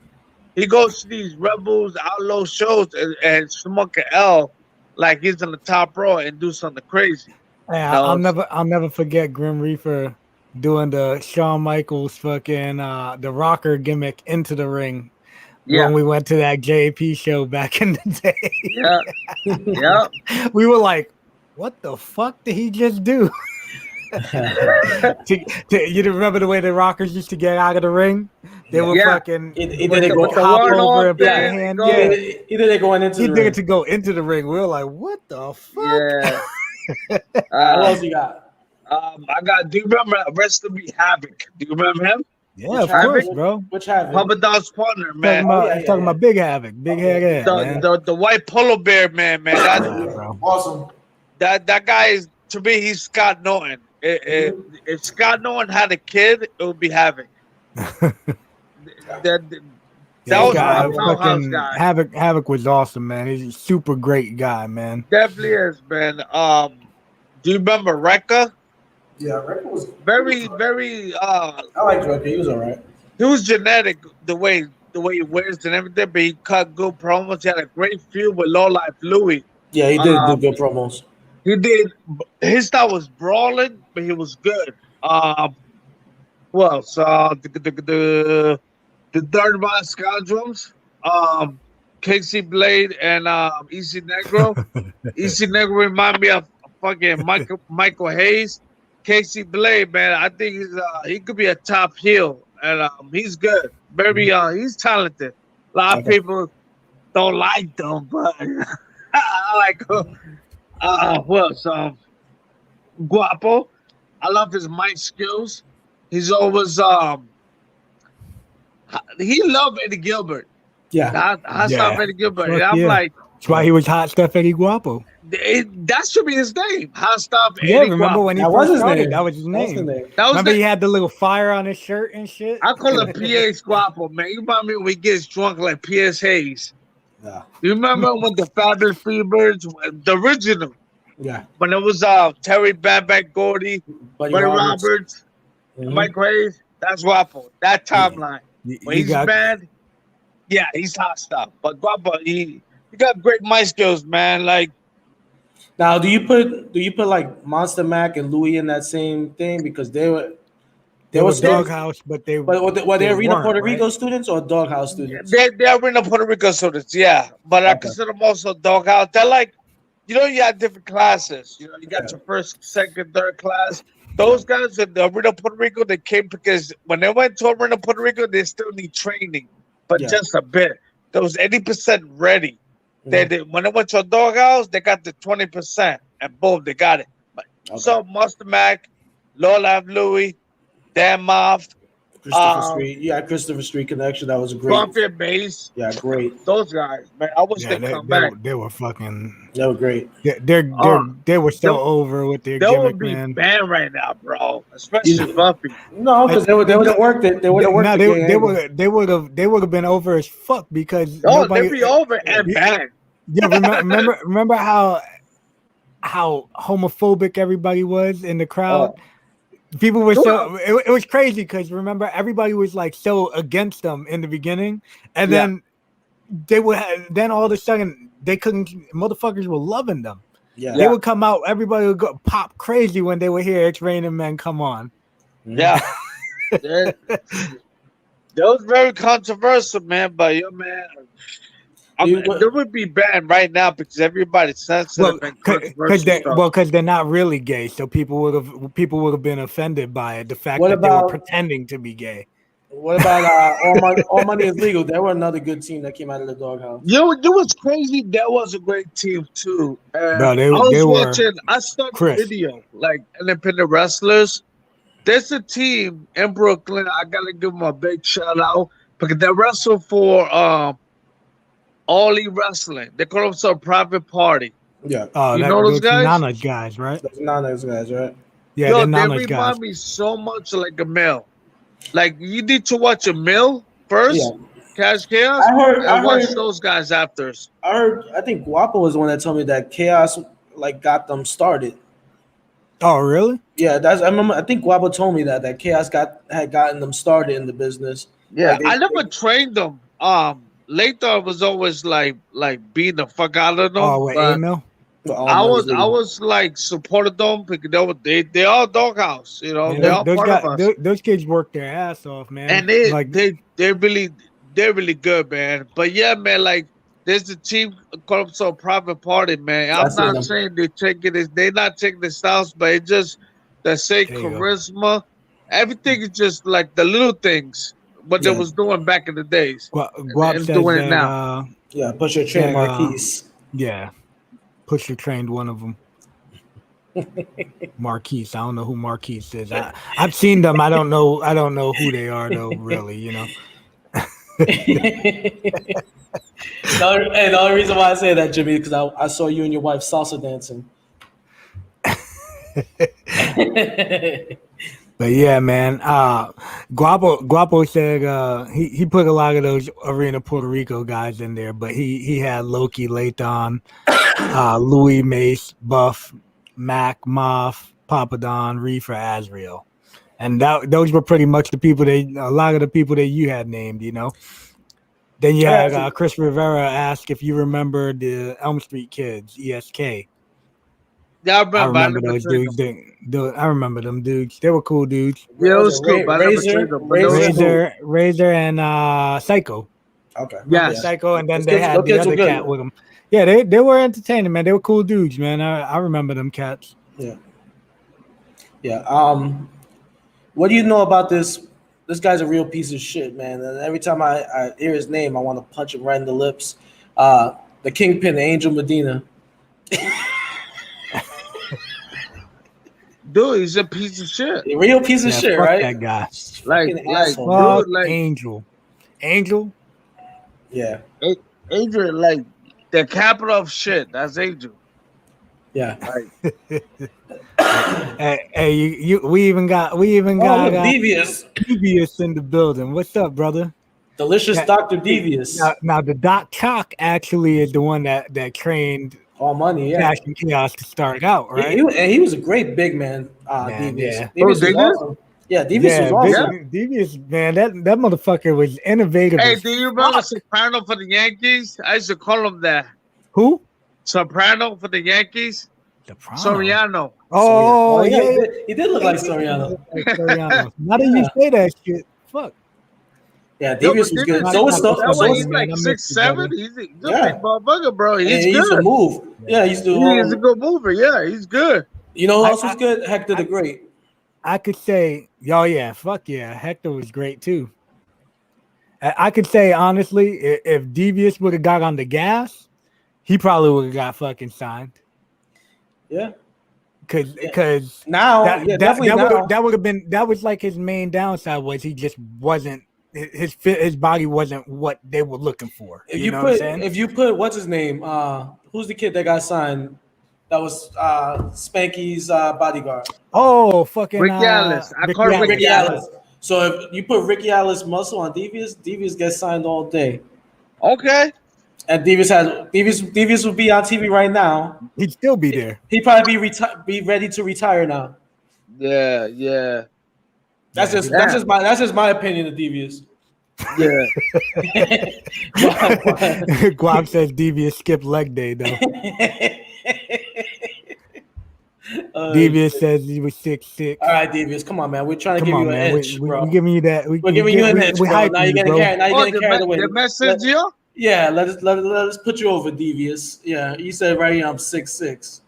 he goes to these Rebels, Outlaw shows and smoke an L like he's in the top row and do something crazy. Yeah, I'll never forget Grim Reaper doing the Shawn Michaels fucking the rocker gimmick into the ring when we went to that JP show back in the day. Yeah. We were like, what the fuck did he just do? You remember the way the rockers used to get out of the ring? They were fucking either they with go the hop one over off and put there, their hand. go. Either they're going into He the did ring. it to go into the ring. We were like, what the fuck? Yeah. What else you got? I got. Do you remember Wrestler Be Havoc? Do you remember him? Yeah, of course, bro. Which Havoc? Papa Dog's partner, man. Talking about Big Havoc, big head ass, man. The white polo bear man. That's awesome. That guy is, to me, he's Scott Norton. If Scott Norton had a kid, it would be Havoc. That was my powerhouse guy. Havoc was awesome, man. He's a super great guy, man. Definitely is, man. Do you remember Rekka? Yeah, Rekka was very, very. I liked Rekka. He was all right. He was genetic the way he wears and everything, but he cut good promos. He had a great feud with Low Life Louie. Yeah, he did do good promos. He did. His style was brawling, but he was good. Who else? The Third Line Scoundrels. Casey Blade and EC Negro. EC Negro remind me of fucking Michael Hayes. Casey Blade, man, I think he could be a top heel, and he's good. Very he's talented. A lot of people don't like them, but I like him. Who else? Guapo. I love his mic skills. He's always he loved Eddie Gilbert. Yeah, I saw Eddie Gilbert. And I'm like, that's why he was Hot Stuff Eddie Guapo. That should be his name. Hot Stuff Eddie Remember Guapo. when he first started? That was his name. Remember he had the little fire on his shirt and shit? I call him P.A.'s Guapo, man. You remind me when he gets drunk like P.S. Hayes. Yeah. You remember when the Fabulous Freebirds, the original? Yeah. When it was Terry Bad Bad Gordy, Buddy Roberts, Mike Hayes. That's Guapo. That timeline. When he's bad, yeah, he's hot stuff. But Guapo, he got great mic skills, man. Like, now, do you put like Monster Mac and Louie in that same thing because they were Doghouse, but were they Arena Puerto Rico students or Doghouse students? They're Arena Puerto Rico students, yeah. But I consider them also Doghouse. They're like, you have different classes. You got your first, second, third class. Those guys in the Arena Puerto Rico, they came because when they went to Arena Puerto Rico, they still need training, but just a bit. They was 80% ready. They when they went to a Doghouse, they got the 20%, and boom, they got it. So Monster Mac, Low Life Louie, Dan Moff, Christopher Street, Christopher Street connection. That was a great. Buffy and Bass. Yeah, great. Those guys, man. I wish they come back. They were fucking. They were great. They were still over with their gimmick, would be man. banned right now, bro. Especially Buffy. No, because they would have worked it. They would have worked it. They would have been over as fuck because they'd be over and banned. Yeah, remember how homophobic everybody was in the crowd. People were it was crazy because remember everybody was like so against them in the beginning, and then then all of a sudden they couldn't. Motherfuckers were loving them. Yeah, they would come out. Everybody would go pop crazy when they would hear "It's Raining Men." Come on. Yeah, that was very controversial, man. But man. They would be banned right now because everybody's sensitive because they're not really gay, so people would have been offended by it. The fact that they were pretending to be gay. What about All Money Is Legal? They were another good team that came out of the Doghouse. You know, it was crazy. That was a great team too. No, I started a video like independent wrestlers. There's a team in Brooklyn. I gotta give them a big shout out because they wrestle for All Elite Wrestling. They call themselves Private Party. Yeah. You know those guys? Nana's guys, right? Those Nana's guys, right? Yeah, they remind me so much like a mill. Like you need to watch a mill first, Cash Chaos, I watch those guys after. I think Guapo was the one that told me that Chaos like got them started. Oh, really? Yeah, I remember. I think Guapo told me that Chaos had gotten them started in the business. Yeah, I never trained them. Later, I was always like beating the fuck out of them. Oh, wait, Emil? Well, I Almighty was I Video. was like supported them because they all doghouse, you know, Man, they all those part guys, of us, those kids work their ass off, man. and they Like, they they're really good, man. But yeah, man, like there's the team called up to a private party, man. I I'm seen not them. saying they're not taking the styles, but it just the same there you go. charisma, everything is just like the little things what they Yeah, was doing back in the days Guap and says doing it that, now. yeah. Push your train, that Marquise. yeah, Pusher trained one of them. Marquise. I don't know who Marquise is. I've seen them. I don't know who they are though. Really, you know. The only reason why I say that, Jimmy, because I saw you and your wife salsa dancing. But yeah, man. Guapo said he put a lot of those Arena Puerto Rico guys in there, but he had Loki, Layton, Louis, Mace, Buff, Mac, Moff, Papadon, Reefer, Azrael. And those were pretty much a lot of the people that you had named, you know. Then you had Chris Rivera ask if you remember the Elm Street Kids, ESK. Yeah, I I remember never those trained dudes. I remember them dudes. They were cool dudes. Yeah, it Was was it cool, but I never trained them. But they was cool. Razor, and Psycho. Okay. Yes. Psycho, and then Those they kids- had those the kids were other good. cat with them. Yeah, they were entertaining, man. They were cool dudes, man. I remember them cats. Yeah. Yeah. What do you know about this? This guy's a real piece of shit, man. And every time I hear his name, I want to punch him right in the lips. The Kingpin, Angel Medina. Dude, he's a piece of shit. A real piece of shit, fuck right? that guy. Like, Fucking like, asshole. Fuck dude, like Angel. Yeah. Adrian, like the capital of shit. That's Angel. Yeah. Like, Hey, we even got Oh, look, uh, Devious. Devious in the building. What's up, brother? Delicious Dr. Devious. Now the Doc Chalk actually is the one that trained All money, yeah. Cash and Chaos to start out, right? And he was a great big man, Man, Devious. yeah. Devious was Devious? awesome. Yeah, Devious was awesome. Devious, man, that motherfucker was innovative. hey, as do you remember fuck. Soprano for the Yankees? I used to call him that. Who? Soprano for the Yankees. Soprano. Soriano. Oh, yeah, yeah. he did look like Soriano. Soriano. Now that you say that shit, fuck. Yeah, Devious was good. So was That That so way was- he's was like man, I miss you, 6'7". brother. He's a Yeah. big motherfucker, bro. and He's he used to good. move. Yeah, he used to. He's a good mover. Yeah, he's good. You know who I- else was good? Hector the Great. I could say, oh yeah, fuck yeah, Hector was great too. I could say honestly, if Devious would have got on the gas, he probably would have got fucking signed. Yeah. Because Now, that would have been that was like his main downside was he just wasn't his body wasn't what they were looking for. If you put what's his name? Who's the kid that got signed? That was Spanky's bodyguard. Oh, fucking Ricky Ellis. I call him Ricky Ellis. So if you put Ricky Ellis muscle on Devious gets signed all day. Okay. And Devious would be on TV right now. He'd still be there. He'd probably be ready to retire now. Yeah. That's just my opinion of Devious. Yeah. Guap says Devious skipped leg day though. Devious says he was 6'6". All right, Devious, come on, man. We're trying to give you an edge, bro. We're giving you that. We're giving you an edge, bro. hyping Now you're getting bro. carried. Now you're getting carried away. The message, yeah. Yeah, let us put you over, Devious. Yeah, you said right here I'm 6'6".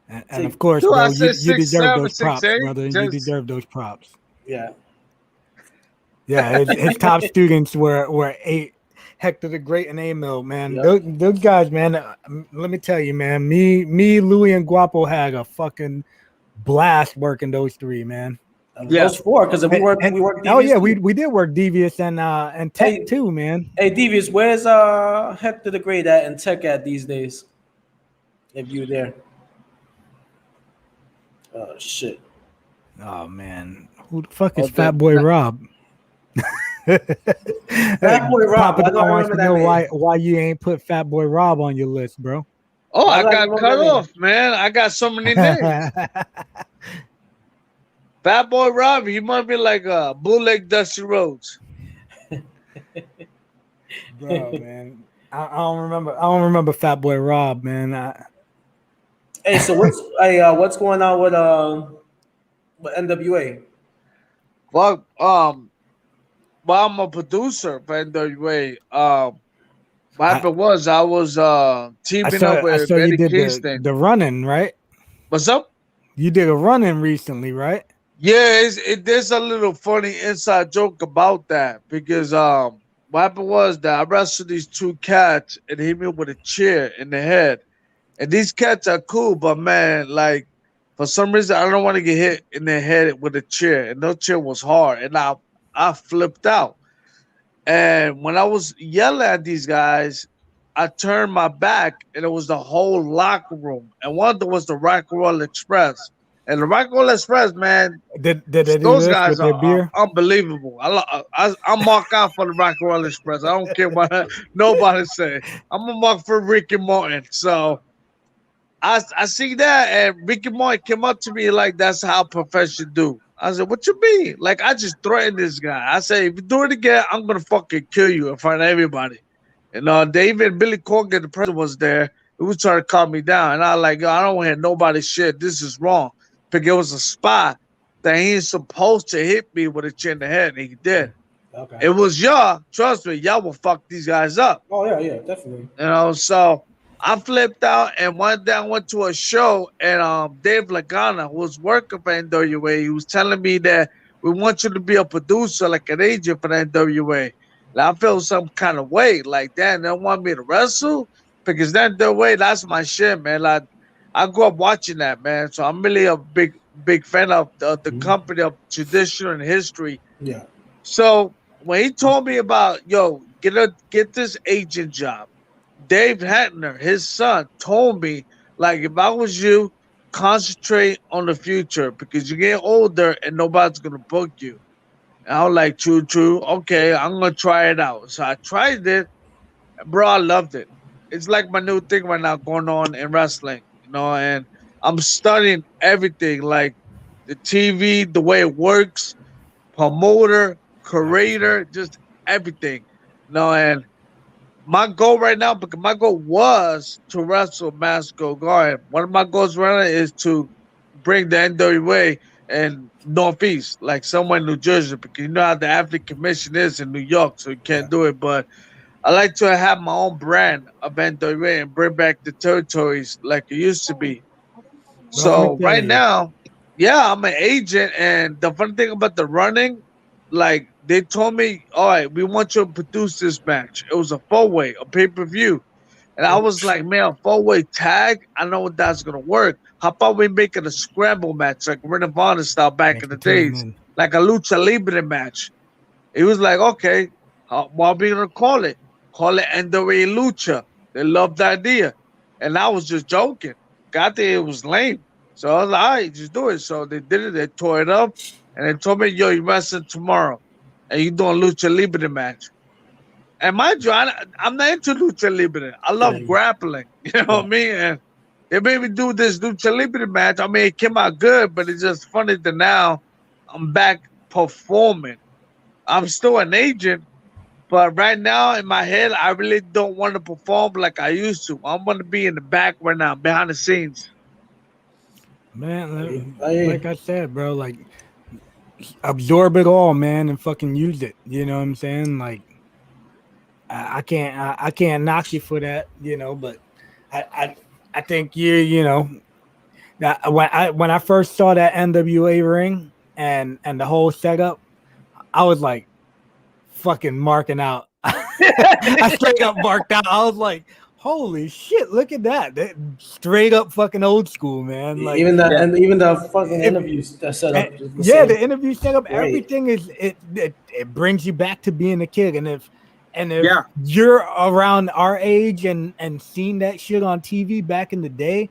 And of course, Dude, bro, I you said deserve 6'7", those props, 6'8", brother. You just- deserve those props. Yeah. Yeah, his top students were Hector the Great and Emil, man. Yep. Those guys, man. Let me tell you, man. Me, Louis, and Guapo had a fucking blast working those three, man. Yeah, those four because we work. Oh yeah, we did work Devious and Tech too, man. Hey, Devious, where's Hector the Great at and Tech at these days? If you're there. Oh shit. Oh man, who the fuck is Fat Boy Rob? Fat Boy Rob. Papa I don't wants to remember know that why you ain't put Fat Boy Rob on your list, bro. Oh, I I got like cut that name. off, man. I got so many names. Fat Boy Rob, he might be like a bootleg Dusty Rhodes. Bro, man, I don't remember Fat Boy Rob, man. Hey, so what's going on with NWA? Well, well, I'm a producer for NWA. What I, happened was I was teaming up I with saw you Eddie did Kingston. the running, right? What's up? You did a running recently, right? Yeah, there's a little funny inside joke about that because what happened was that I wrestled these two cats and hit me with a chair in the head. And these cats are cool, but man, like for some reason I don't want to get hit in the head with a chair. And that chair was hard. And I flipped out. And when I was yelling at these guys, I turned my back and it was the whole locker room. And one of them was the Rock and Roll Express. And the Rock and Roll Express, man, Did they do those this guys with their are beer? unbelievable. I'm mark out for the Rock and Roll Express. I don't care what nobody say. I'm a mark for Ricky Martin. So I see that, and Ricky Martin came up to me like that's how profession do. I said, "What you mean?" Like I just threatened this guy. I said, "If you do it again, I'm gonna fucking kill you in front of everybody." And David Billy Corgan, the president, was there. He was trying to calm me down, and I was like, "Yo, I don't want to hear nobody shit. This is wrong." Because it was a spot that he ain't supposed to hit me with a chin in the head, and he did. Okay. It was y'all. Trust me, y'all will fuck these guys up. Oh yeah, definitely. So I flipped out and one day I went to a show and Dave Lagana, who was working for NWA, he was telling me that we want you to be a producer, like an agent for the NWA. And I felt some kind of way, like that. They don't want me to wrestle because that the way that's my shit, man. Like I grew up watching that, man. So I'm really a big fan of the company of tradition and history. Yeah. So when he told me about get this agent job, Dave Hatner, his son, told me like if I was you, concentrate on the future because you're getting older and nobody's gonna book you. And I was like, true, okay, I'm gonna try it out. So I tried it, bro. I loved it. It's like my new thing right now going on in wrestling, and I'm studying everything like the TV, the way it works, promoter, curator, just everything. And my goal right now, because my goal was to wrestle Masco Garden. One of my goals right now is to bring the NWA and Northeast, like somewhere in New Jersey, because you know how the Athlete Commission is in New York, so you can't do it. But I like to have my own brand of NWA and bring back the territories like it used to be. Bro, let me So tell right you. now, yeah, I'm an agent, and the funny thing about the running, like they told me, all right, we want you to produce this match. It was a 4-way, a pay-per-view. And I was like, man, a 4-way tag, I know that's gonna work. How about we make it a scramble match, like Ring of Honor style back Thanks in the for tuning days, in. like a lucha libre match. He was like, okay, what are we gonna call it? Call it NWA Lucha. They loved the idea. And I was just joking. Got there, it was lame. So I was like, all right, just do it. So they did it, they tore it up, and they told me, yo, you wrestling tomorrow. And you doing Lucha Libre match. And mind you, I'm not into Lucha Libre. I love grappling. You know what I mean? And they made me do this Lucha Libre match. I mean, it came out good, but it's just funny that now I'm back performing. I'm still an agent, but right now in my head, I really don't want to perform like I used to. I want to be in the back right now, behind the scenes. Man, like I said, bro, like absorb it all, man, and fucking use it. You know what I'm saying? Like I can't knock you for that, but I think that when I first saw that NWA ring and the whole setup, I was like fucking marking out. I straight up marked out. I was like, holy shit, look at that. Straight up fucking old school, man. Like even the fucking interviews that set up. The interview setup, everything is it brings you back to being a kid. And if you're around our age and seen that shit on TV back in the day,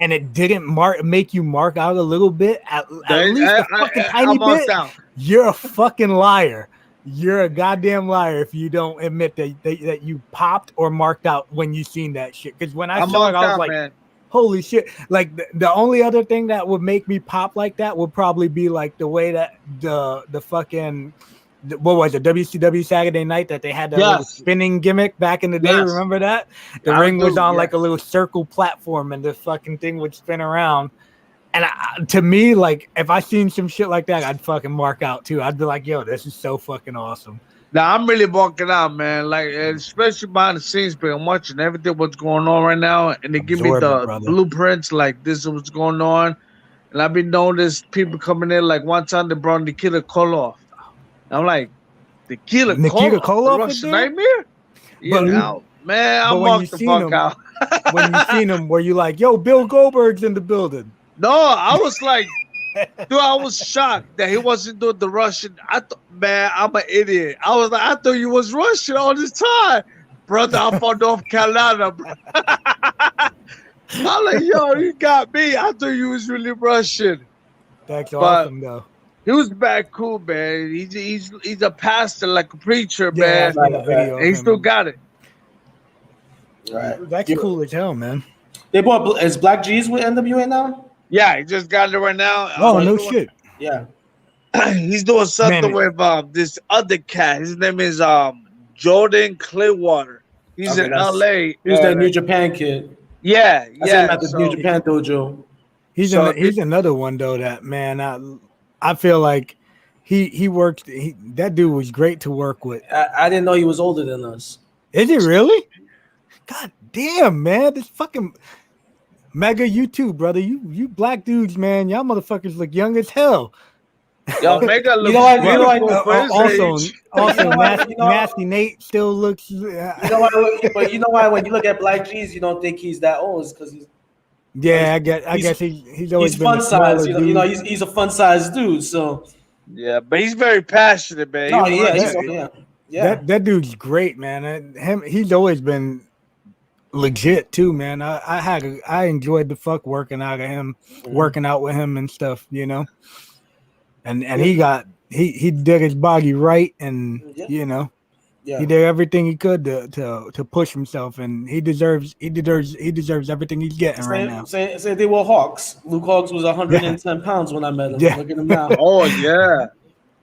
and it didn't make you mark out a little bit, at least a fucking tiny bit, you're a fucking liar. You're a goddamn liar if you don't admit that you popped or marked out when you seen that shit. Because when I saw it, I was like, man, holy shit. Like the only other thing that would make me pop like that would probably be like the way that the fucking what was it, WCW Saturday Night, that they had that little spinning gimmick back in the day? Yes. Remember that? The ring was on like a little circle platform, and the fucking thing would spin around. And to me, like, if I seen some shit like that, I'd fucking mark out too. I'd be like, yo, this is so fucking awesome. Now I'm really walking out, man. Like, especially behind the scenes, but I'm watching everything what's going on right now, and they give me the blueprints. Like, this is what's going on, and I've been noticing people coming in. Like one time they brought Nikita Koloff. I'm like, Nikita Koloff, Russian Nightmare. Yeah, now, man, I'm walking the fuck out. When you seen him, were you like, yo, Bill Goldberg's in the building? No, I was like, dude, I was shocked that he wasn't doing the Russian. Man, I'm an idiot. I was like, I thought you was Russian all this time. Brother, I'm from North Carolina, bro. I'm like, yo, you got me. I thought you was really Russian. That's awesome, though. He was back cool, man. He's a pastor, like a preacher, man. And he still got it. Right. That's cool as hell, man. They bought, is Black G's with NWA now? Yeah, he just got it right now. Oh, no shit. Yeah. He's doing something with this other cat. His name is Jordan Clearwater. He's in LA. He's that New Japan kid. Yeah, at the New Japan dojo. He's another one though that, man, I feel like he worked. That dude was great to work with. I didn't know he was older than us. Is he really? God damn, man, this fucking Mega, you too, brother. You black dudes, man. Y'all motherfuckers look young as hell. Yo, Mega looks also nasty Nate still looks. But you know why when you look at Black G's, you don't think he's that old? It's because he's. Yeah, I guess he's always been fun size. You know, he's a fun size dude. So. Yeah, but he's very passionate, man. That dude's great, man. He's always been legit too, man. I enjoyed the fuck working out with him and stuff, you know. And he did his body right, and you know, he did everything he could to push himself, and he deserves everything he's getting right now. Say they were Hawks. Luke Hawks was 110 pounds when I met him. Yeah. Look at him now. Oh yeah.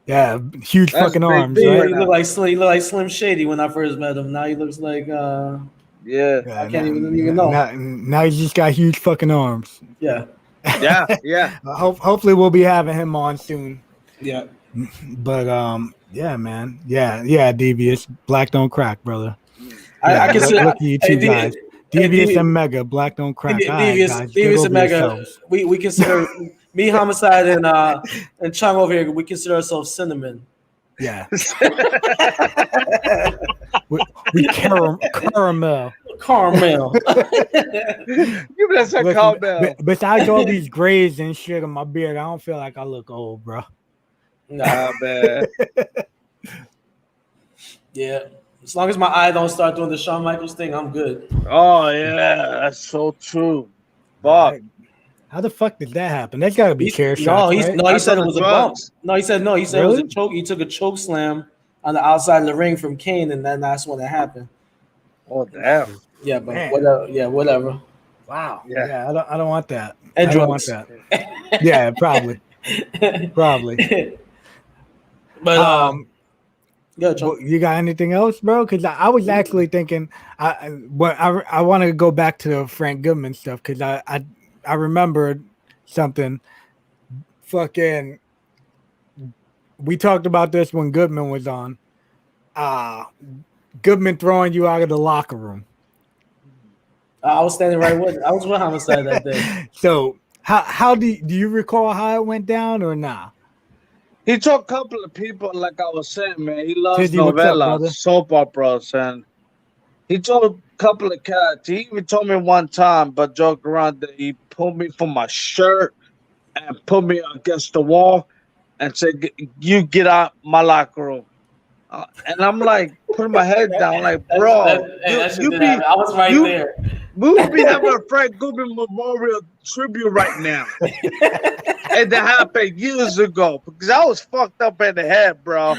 Yeah, huge fucking arms. Right? He looked like Slim Shady when I first met him. Now he looks like I can't even know. Now he's just got huge fucking arms. Yeah. Yeah. Hopefully we'll be having him on soon. Yeah. But yeah, man. Yeah, Devious. Black don't crack, brother. I can see you two guys. Devious and Mega, Black don't crack. Devious and Mega. We consider me, Homicide, and Chung over here. We consider ourselves cinnamon. Yeah. we caramel. Caramel. Give me that caramel. Besides all these grays and shit on my beard, I don't feel like I look old, bro. Nah, man. Yeah. As long as my eye don't start doing the Shawn Michaels thing, I'm good. Oh yeah, that's so true. Bob. How the fuck did that happen? That's gotta be chair shots. He said it was a bump. He said it was a choke. He took a choke slam on the outside of the ring from Kane, and then that's when it happened. Oh damn. Yeah, but whatever. Yeah, whatever. Wow. Yeah, I don't want that. And I don't want that. Yeah, probably. But you got anything else, bro? Because I was actually thinking, I want to go back to the Frank Goodman stuff because I remembered something. Fucking, we talked about this when Goodman was on. Goodman throwing you out of the locker room. I was standing right with. I was with Homicide that day. So how do you recall how it went down or not? He told a couple of people, like I was saying, man. He loves novella, soap operas, and he told a couple of cats. He even told me one time, but joked around, that he pulled me from my shirt and put me against the wall and said, "You get out my locker room." And I'm like, putting my head down, like, bro, I was right there. We would be having a Frank Goodman Memorial tribute right now. And that happened years ago because I was fucked up in the head, bro.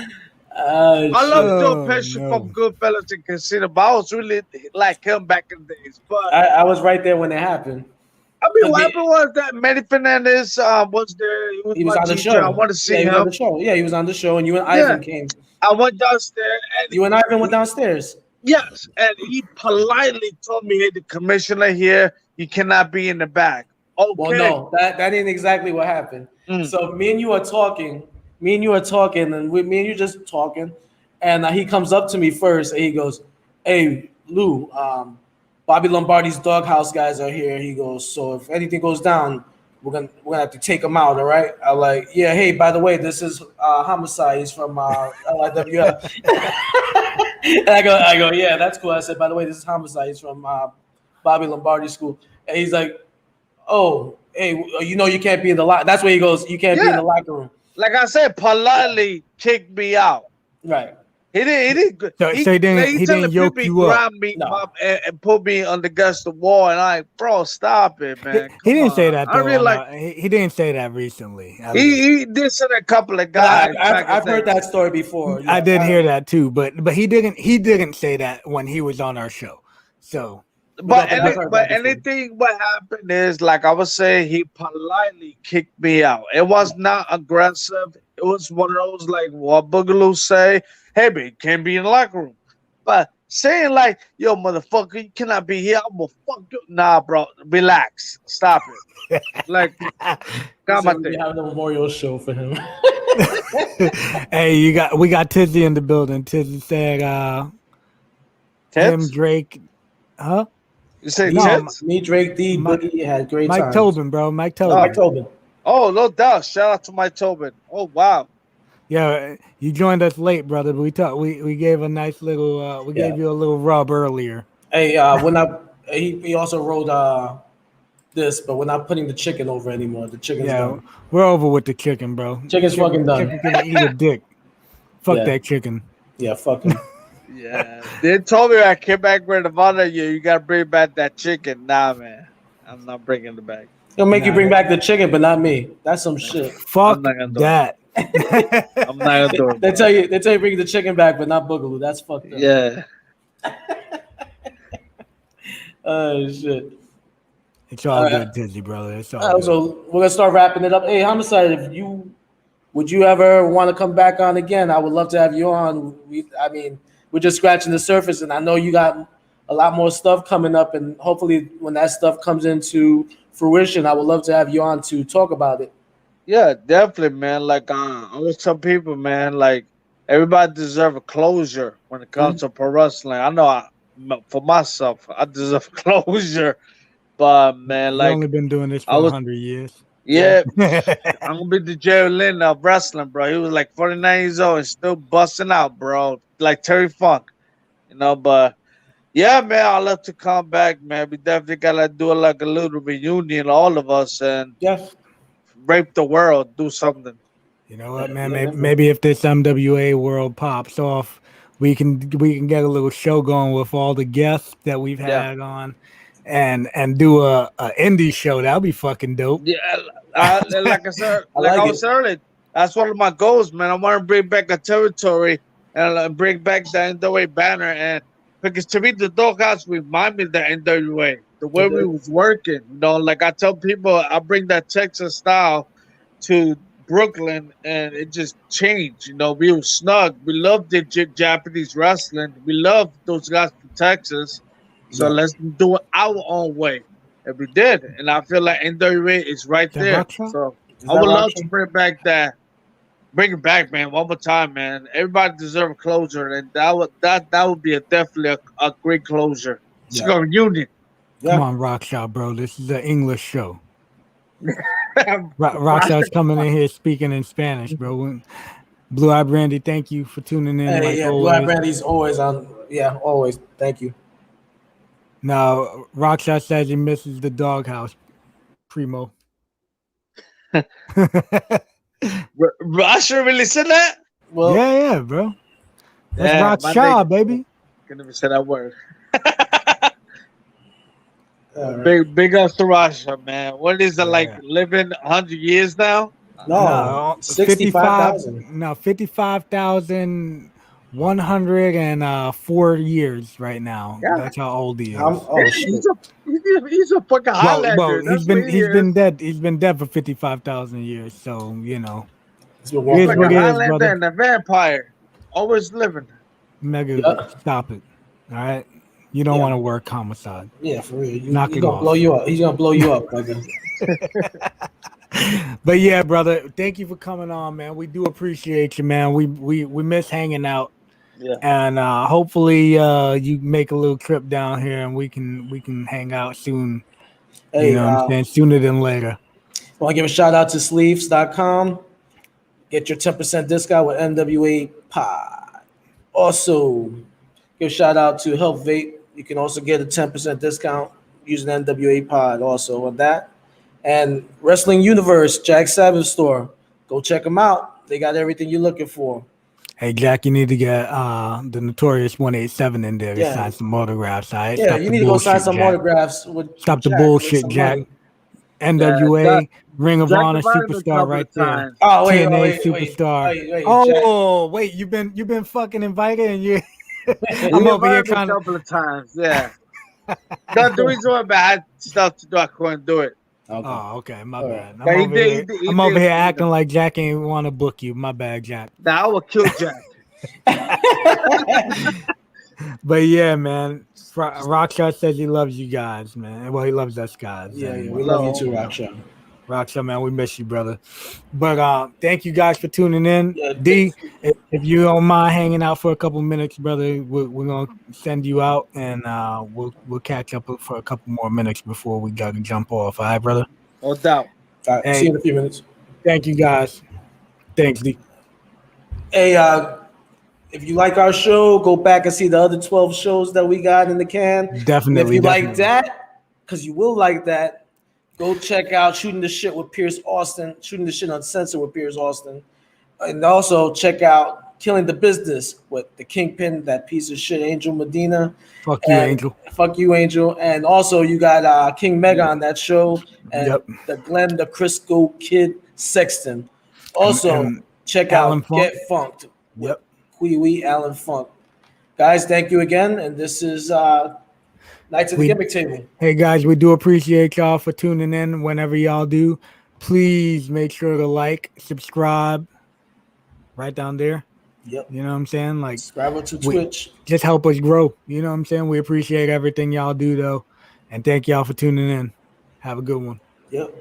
I love Joe Pesci from Goodfellas and Casino, but I was really like him back in the days. But I was right there when it happened. I mean, what happened was that Manny Fernandez was there. He was on the show. I want to see him. On the show. Yeah, he was on the show, and you and Ivan came. I went downstairs and You and I even went downstairs. yes, and he politely told me, "Hey, the commissioner here, you cannot be in the back." Okay. Well, no, that ain't exactly what happened. So me and you are talking. And me and you just talking, and he comes up to me first, and he goes, "Hey, Lou, Bobby Lombardi's doghouse guys are here." He goes, "So if anything goes down, we're gonna have to take him out, all right?" I'm like, "Yeah, hey, by the way, this is Homicide. He's from LIWF." And I go, "Yeah, that's cool." I said, "By the way, this is Homicide. He's from Bobby Lombardi School." And he's like, "Oh, hey, you can't be in the locker." That's where he goes, "You can't be in the locker room." Like I said, politely kicked me out. Right. He didn't. So he didn't yoke you up. Me and put me on against the wall, and bro, stop it, man. He didn't say that. Though, I really he didn't say that recently. He did say a couple of guys. I've heard that story before. I did hear that too, but he didn't say that when he was on our show. So. But anything what happened is, like I was saying, he politely kicked me out. It was not aggressive. It was one of those like what Boogaloo say, "Hey, man, you can't be in the locker room." But saying like, "Yo, motherfucker, you cannot be here. I'm gonna fuck you." Nah, bro, relax, stop it. Like, got my thing. We have a memorial show for him. Hey, we got Tizzy in the building. Tizzy said, him, Drake, huh? You say me, Drake, D, Boogie had great Mike times. Tobin, bro. Mike Tobin. Mike Tobin. Oh, no doubt. Shout out to Mike Tobin. Oh, wow. Yeah, you joined us late, brother. But we gave a nice little gave you a little rub earlier. Hey, he also wrote this, but we're not putting the chicken over anymore. The chicken's done. We're over with the chicken, bro. Chicken's fucking done. Chicken can eat a dick. Fuck that chicken. Yeah, fuck him. Yeah, they told me I came back with Nevada. You gotta bring back that chicken. Nah, man, I'm not bringing it back. He'll make you bring back the chicken, but not me. That's some shit. Fuck that. I'm not gonna do it. They tell you bring the chicken back, but not Boogaloo. That's fucked up. Yeah. Oh shit. It's all good, Dizzy, brother. It's all good. So we're gonna start wrapping it up. Hey, Homicide, would you ever want to come back on again? I would love to have you on. We're just scratching the surface, and I know you got a lot more stuff coming up, and hopefully when that stuff comes into fruition, I would love to have you on to talk about it. Yeah, definitely, man. Like I always tell people, man, like everybody deserves a closure when it comes to pro wrestling. I know for myself, I deserve closure, but man, like I've only been doing this for 100 years. Yeah, I'm gonna be the Jerry Lynn of wrestling, bro. He was like 49 years old and still busting out, bro, like Terry Funk, But yeah, man, I love to come back, man. We definitely gotta do like a little reunion, all of us, and rape the world, do something. You know what, man? Maybe if this MWA world pops off, we can get a little show going with all the guests that we've had on, and do a indie show. That'll be fucking dope. Yeah, like I said, I was early. That's one of my goals, man. I want to bring back a territory and bring back the NWA banner, and because to me the doghouse remind me of the NWA, the way we was working. Like I tell people, I bring that Texas style to Brooklyn, and it just changed. We were snug. We loved the Japanese wrestling. We loved those guys from Texas. So let's do it our own way. And we did. And I feel like NWA is right there. So I would love to bring it back, man, one more time, man. Everybody deserves a closure, and that would be definitely a great closure. It's a reunion. Come on, Rockshaw, bro. This is an English show. Rockshaw's coming in here speaking in Spanish, bro. Blue Eye Brandy, thank you for tuning in. Blue Eye Brandy's always on. Yeah, always. Thank you. Now, Rockshaw says he misses the doghouse. Primo. Russia really said that? Well, yeah, bro. That's Rockshaw, baby. Can never say that word. Big ups to Russia, man. What is it like living 100 years now? No, 65,000. No, 55,104 years right now. Yeah. That's how old he is. He's a fucking Highlander. Well, he's been dead. He's been dead for 55,000 years. So he's like a Highlander and a vampire Always living. Mega, Yeah. stop it. All right. You don't Yeah. want to work homicide. Yeah, for real. Knock He's it gonna off. blow you up. He's gonna blow you up, brother. But yeah, brother, thank you for coming on, man. We do appreciate you, man. We miss hanging out. Yeah. And hopefully you make a little trip down here and we can hang out soon. Hey, You know what I'm saying? Sooner than later. want to give a shout out to sleeves.com. Get your 10% discount with MWA Pod. Also, give a shout out to Health Vape. You can also get a 10% discount using MWA Pod also on that. And Wrestling Universe, Jack Savage store. Go check them out. They got everything you're looking for. Hey Jack, you need to get the Notorious 187 in there to Yeah. sign some autographs. All right? Yeah, Stop you the need to go sign bullshit, some Jack. autographs with Stop the Jack, bullshit, with some Jack. money. NWA, Jack- Ring of Jack Honor invited me a superstar couple right of there. times. Oh, wait, TNA superstar. Jack. Wait, you've been fucking invited and you He I'm over here invited me trying a to couple of times. Yeah. Not the reason why, but I had stuff to do. I couldn't do it. Okay. Oh, okay, my All bad. Yeah, he I'm over did- here, he did- he I'm over did- here he acting did. like Jack ain't want to book you. My bad, Jack. Now I will kill Jack. But yeah, man. Rockstar says he loves you guys, man. Well, he loves us guys. Yeah, anyway. we love you too, Raksha. Rockstar, man, we miss you, brother. But thank you guys for tuning in. Yeah, D, if you don't mind hanging out for a couple minutes, brother, we're gonna send you out and we'll catch up for a couple more minutes before we gotta jump off. All right, brother. No doubt. All right, Hey. see you in a few minutes. Thank you guys. Thanks, D. Hey, if you like our show, go back and see the other 12 shows that we got in the can. Definitely. And if you like definitely. that, because you will like that, go check out Shooting the Shit with Pierce Austin, Shooting the Shit Uncensored with Pierce Austin. And also check out Killing the Business with the Kingpin, that piece of shit, Angel Medina. Fuck you, And- Angel. Fuck you, Angel. And also you got King Mega on that show and Yep. the Glenn the Crisco Kid Sexton. Also, And check Alan out Funk. Get Funked. Yep. Wee Alan Funk. Guys, thank you again. And this is Nights at the We- Gimmick Table. Hey guys, we do appreciate y'all for tuning in. Whenever y'all do, please make sure to like, subscribe, right down there. Yep. You know what I'm saying? Like, Subscribe to we- Twitch. just help us grow. You know what I'm saying? We appreciate everything y'all do, though, and thank y'all for tuning in. Have a good one. Yep.